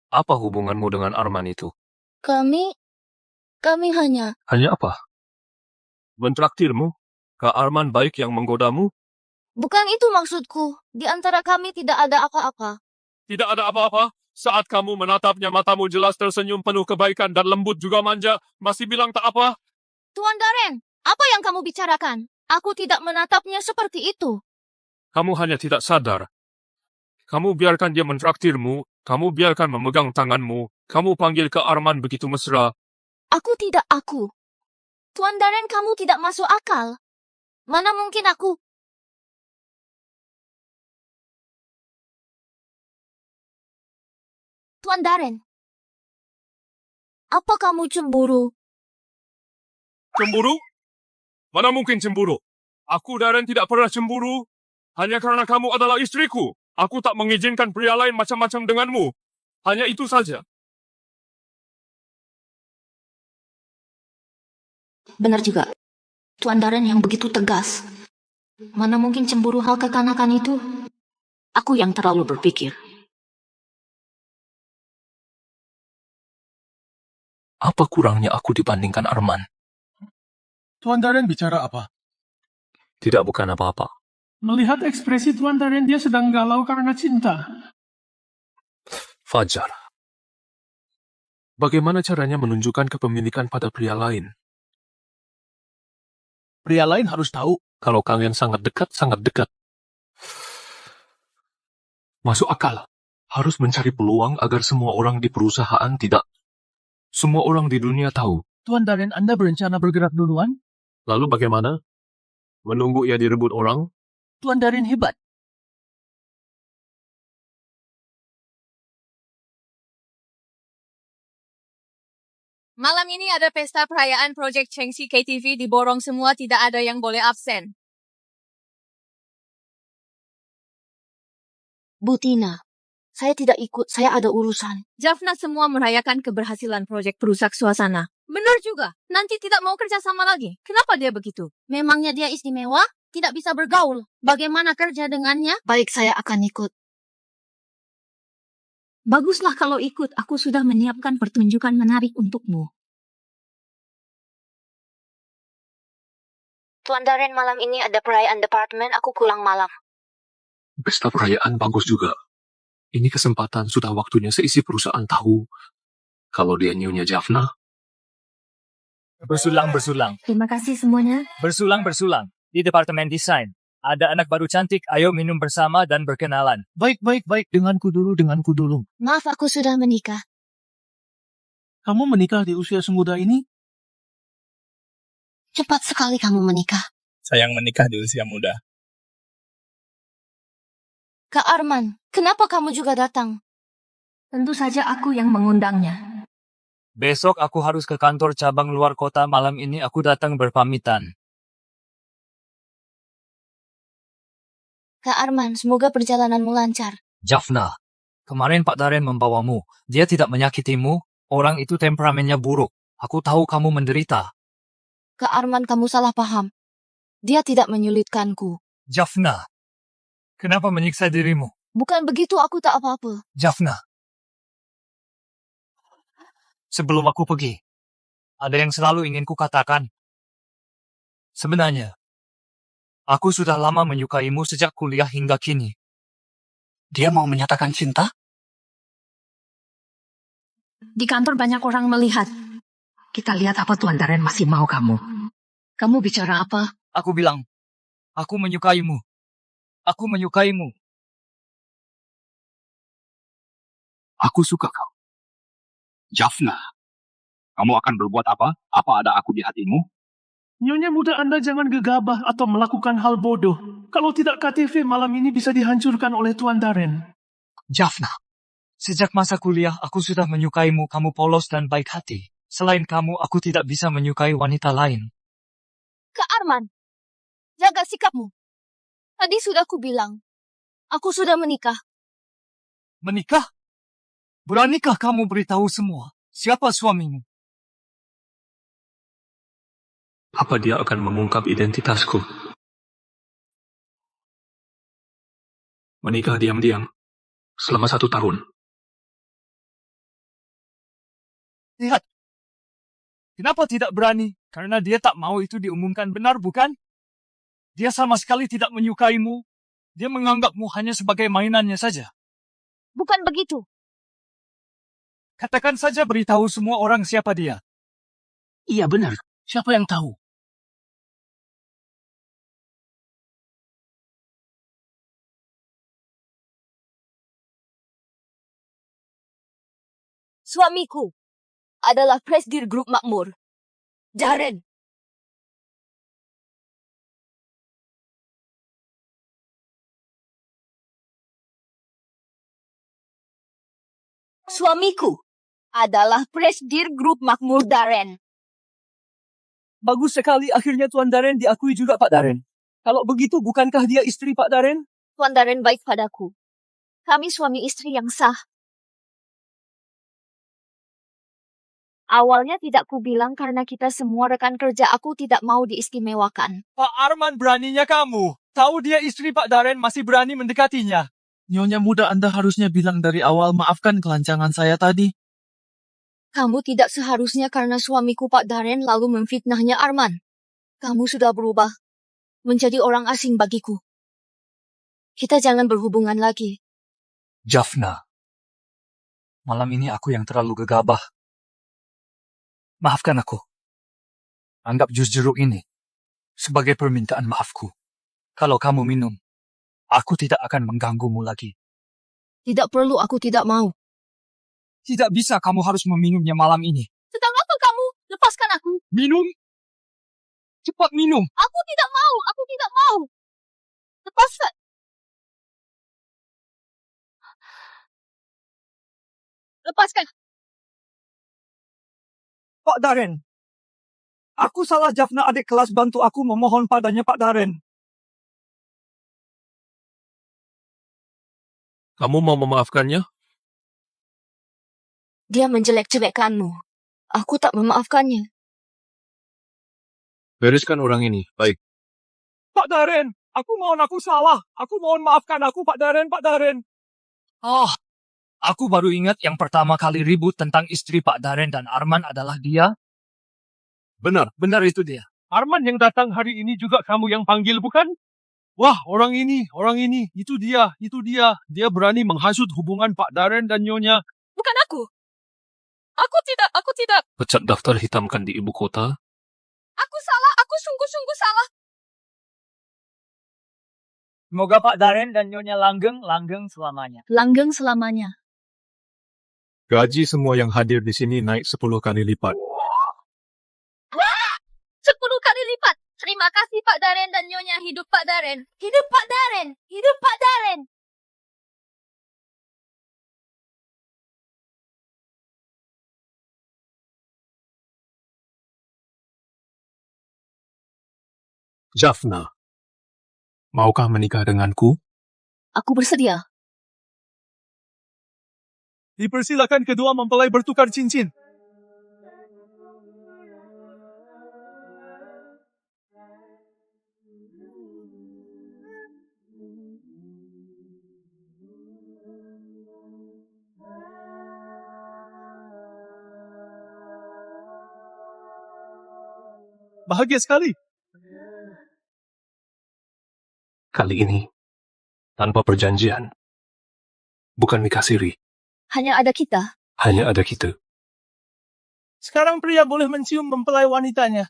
apa hubunganmu dengan Arman itu? Kami hanya... Hanya apa? Mentraktirmu? Kak Arman baik yang menggodamu? Bukan itu maksudku. Di antara kami tidak ada apa-apa. Tidak ada apa-apa. Saat kamu menatapnya, matamu jelas tersenyum penuh kebaikan dan lembut juga manja. Masih bilang tak apa? Tuan Darren, apa yang kamu bicarakan? Aku tidak menatapnya seperti itu. Kamu hanya tidak sadar. Kamu biarkan dia mentraktirmu. Kamu biarkan memegang tanganmu. Kamu panggil ke Arman begitu mesra. Aku. Tuan Darren, kamu tidak masuk akal. Mana mungkin aku... Tuan Darren, apa kamu cemburu? Cemburu? Mana mungkin cemburu? Aku Darren tidak pernah cemburu. Hanya karena kamu adalah istriku. Aku tak mengizinkan pria lain macam-macam denganmu. Hanya itu saja. Benar juga. Tuan Darren yang begitu tegas. Mana mungkin cemburu hal kekanakan itu? Aku yang terlalu berpikir. Apa kurangnya aku dibandingkan Arman? Tuan Darren bicara apa? Tidak, bukan apa-apa. Melihat ekspresi Tuan Darren, dia sedang galau karena cinta. Fajar. Bagaimana caranya menunjukkan kepemilikan pada pria lain? Pria lain harus tahu. Kalau kalian sangat dekat, sangat dekat. Masuk akal. Harus mencari peluang agar semua orang di perusahaan tidak. Semua orang di dunia tahu. Tuan Darren, Anda berencana bergerak duluan? Lalu bagaimana? Menunggu ia direbut orang? Tuan Darren hebat. Malam ini ada pesta perayaan Project Chengxi KTV diborong semua, tidak ada yang boleh absen. Bu Tina, saya tidak ikut, saya ada urusan. Jaffna, semua merayakan keberhasilan proyek perusak suasana. Benar juga, nanti tidak mau kerja sama lagi. Kenapa dia begitu? Memangnya dia istimewa? Tidak bisa bergaul. Bagaimana kerja dengannya? Baik, saya akan ikut. Baguslah kalau ikut. Aku sudah menyiapkan pertunjukan menarik untukmu. Tuan Darren, malam ini ada perayaan departemen, aku pulang malam. Pesta perayaan bagus juga. Ini kesempatan, sudah waktunya seisi perusahaan tahu kalau dia nyonya Jaffna. Bersulang. Terima kasih semuanya. Bersulang. Di Departemen Desain. Ada anak baru cantik, ayo minum bersama dan berkenalan. Baik. Denganku dulu. Maaf, aku sudah menikah. Kamu menikah di usia semuda ini? Cepat sekali kamu menikah. Sayang menikah di usia muda. Kak Arman, kenapa kamu juga datang? Tentu saja aku yang mengundangnya. Besok aku harus ke kantor cabang luar kota, malam ini aku datang berpamitan. Kak Arman, semoga perjalananmu lancar. Jaffna, kemarin Pak Darren membawamu. Dia tidak menyakitimu, orang itu temperamennya buruk. Aku tahu kamu menderita. Kak Arman, kamu salah paham. Dia tidak menyulitkanku. Jaffna, kenapa menyiksa dirimu? Bukan begitu, aku tak apa-apa. Jaffna, sebelum aku pergi, ada yang selalu ingin kukatakan. Sebenarnya, aku sudah lama menyukaimu sejak kuliah hingga kini. Dia mau menyatakan cinta? Di kantor banyak orang melihat. Kita lihat apa Tuan Darren masih mau kamu. Kamu bicara apa? Aku bilang, aku menyukaimu. Aku menyukaimu. Aku suka kau. Jaffna, kamu akan berbuat apa? Apa ada aku di hatimu? Nyonya muda Anda jangan gegabah atau melakukan hal bodoh. Kalau tidak, KTV malam ini bisa dihancurkan oleh Tuan Darren. Jaffna, Sejak masa kuliah, aku sudah menyukaimu. Kamu polos dan baik hati. Selain kamu, aku tidak bisa menyukai wanita lain. Kak Arman, jaga sikapmu. Tadi sudah aku bilang, aku sudah menikah. Menikah? Beranikah kamu beritahu semua? Siapa suamimu? Apa dia akan mengungkap identitasku? Menikah diam-diam selama 1 tahun. Lihat. Kenapa tidak berani? Karena dia tak mau itu diumumkan, benar bukan? Dia sama sekali tidak menyukaimu. Dia menganggapmu hanya sebagai mainannya saja. Bukan begitu. Katakan saja beritahu semua orang siapa dia. Iya benar, siapa yang tahu? Suamiku adalah Presdir Grup Makmur, Darren. Suamiku adalah Presdir Grup Makmur Darren. Bagus sekali, akhirnya Tuan Darren diakui juga Pak Darren. Kalau begitu, bukankah dia istri Pak Darren? Tuan Darren baik padaku. Kami suami istri yang sah. Awalnya tidak kubilang karena kita semua rekan kerja, aku tidak mau diistimewakan. Pak Arman, beraninya kamu. Tahu dia istri Pak Darren, masih berani mendekatinya. Nyonya muda, Anda harusnya bilang dari awal, maafkan kelancangan saya tadi. Kamu tidak seharusnya karena suamiku Pak Darren lalu memfitnahnya Arman. Kamu sudah berubah menjadi orang asing bagiku. Kita jangan berhubungan lagi. Jaffna, malam ini aku yang terlalu gegabah. Maafkan aku. Anggap jus jeruk ini sebagai permintaan maafku. Kalau kamu minum, aku tidak akan mengganggumu lagi. Tidak perlu, aku tidak mau. Tidak bisa, kamu harus meminumnya malam ini. Sedang apa kamu? Lepaskan aku. Minum! Cepat minum! Aku tidak mau, aku tidak mau. Lepaskan. Lepaskan. Pak Darren, aku salah. Jaffna adik kelas, bantu aku memohon padanya Pak Darren. Kamu mau memaafkannya? Dia menjelek-jelekkanmu. Aku tak memaafkannya. Bereskan orang ini, baik. Pak Darren, aku mohon, aku salah. Aku mohon maafkan aku Pak Darren, Pak Darren. Aku baru ingat yang pertama kali ribut tentang istri Pak Darren dan Arman adalah dia. Benar. Benar, itu dia. Arman yang datang hari ini juga kamu yang panggil, bukan? Wah, orang ini, itu dia. Dia berani menghasut hubungan Pak Darren dan Nyonya. Bukan aku. Aku tidak. Pecat daftar hitamkan di ibu kota. Aku salah, aku sungguh-sungguh salah. Semoga Pak Darren dan Nyonya langgeng selamanya. Langgeng selamanya. Gaji semua yang hadir di sini naik 10 kali lipat. 10 kali lipat. Terima kasih Pak Darren dan Nyonya. Hidup Pak Darren. Hidup Pak Darren. Hidup Pak Darren. Jaffna, maukah menikah denganku? Aku bersedia. Dipersilakan kedua mempelai bertukar cincin. Bahagia sekali. Kali ini, tanpa perjanjian. Bukan nikah siri. Hanya ada kita. Hanya ada kita. Sekarang pria boleh mencium mempelai wanitanya.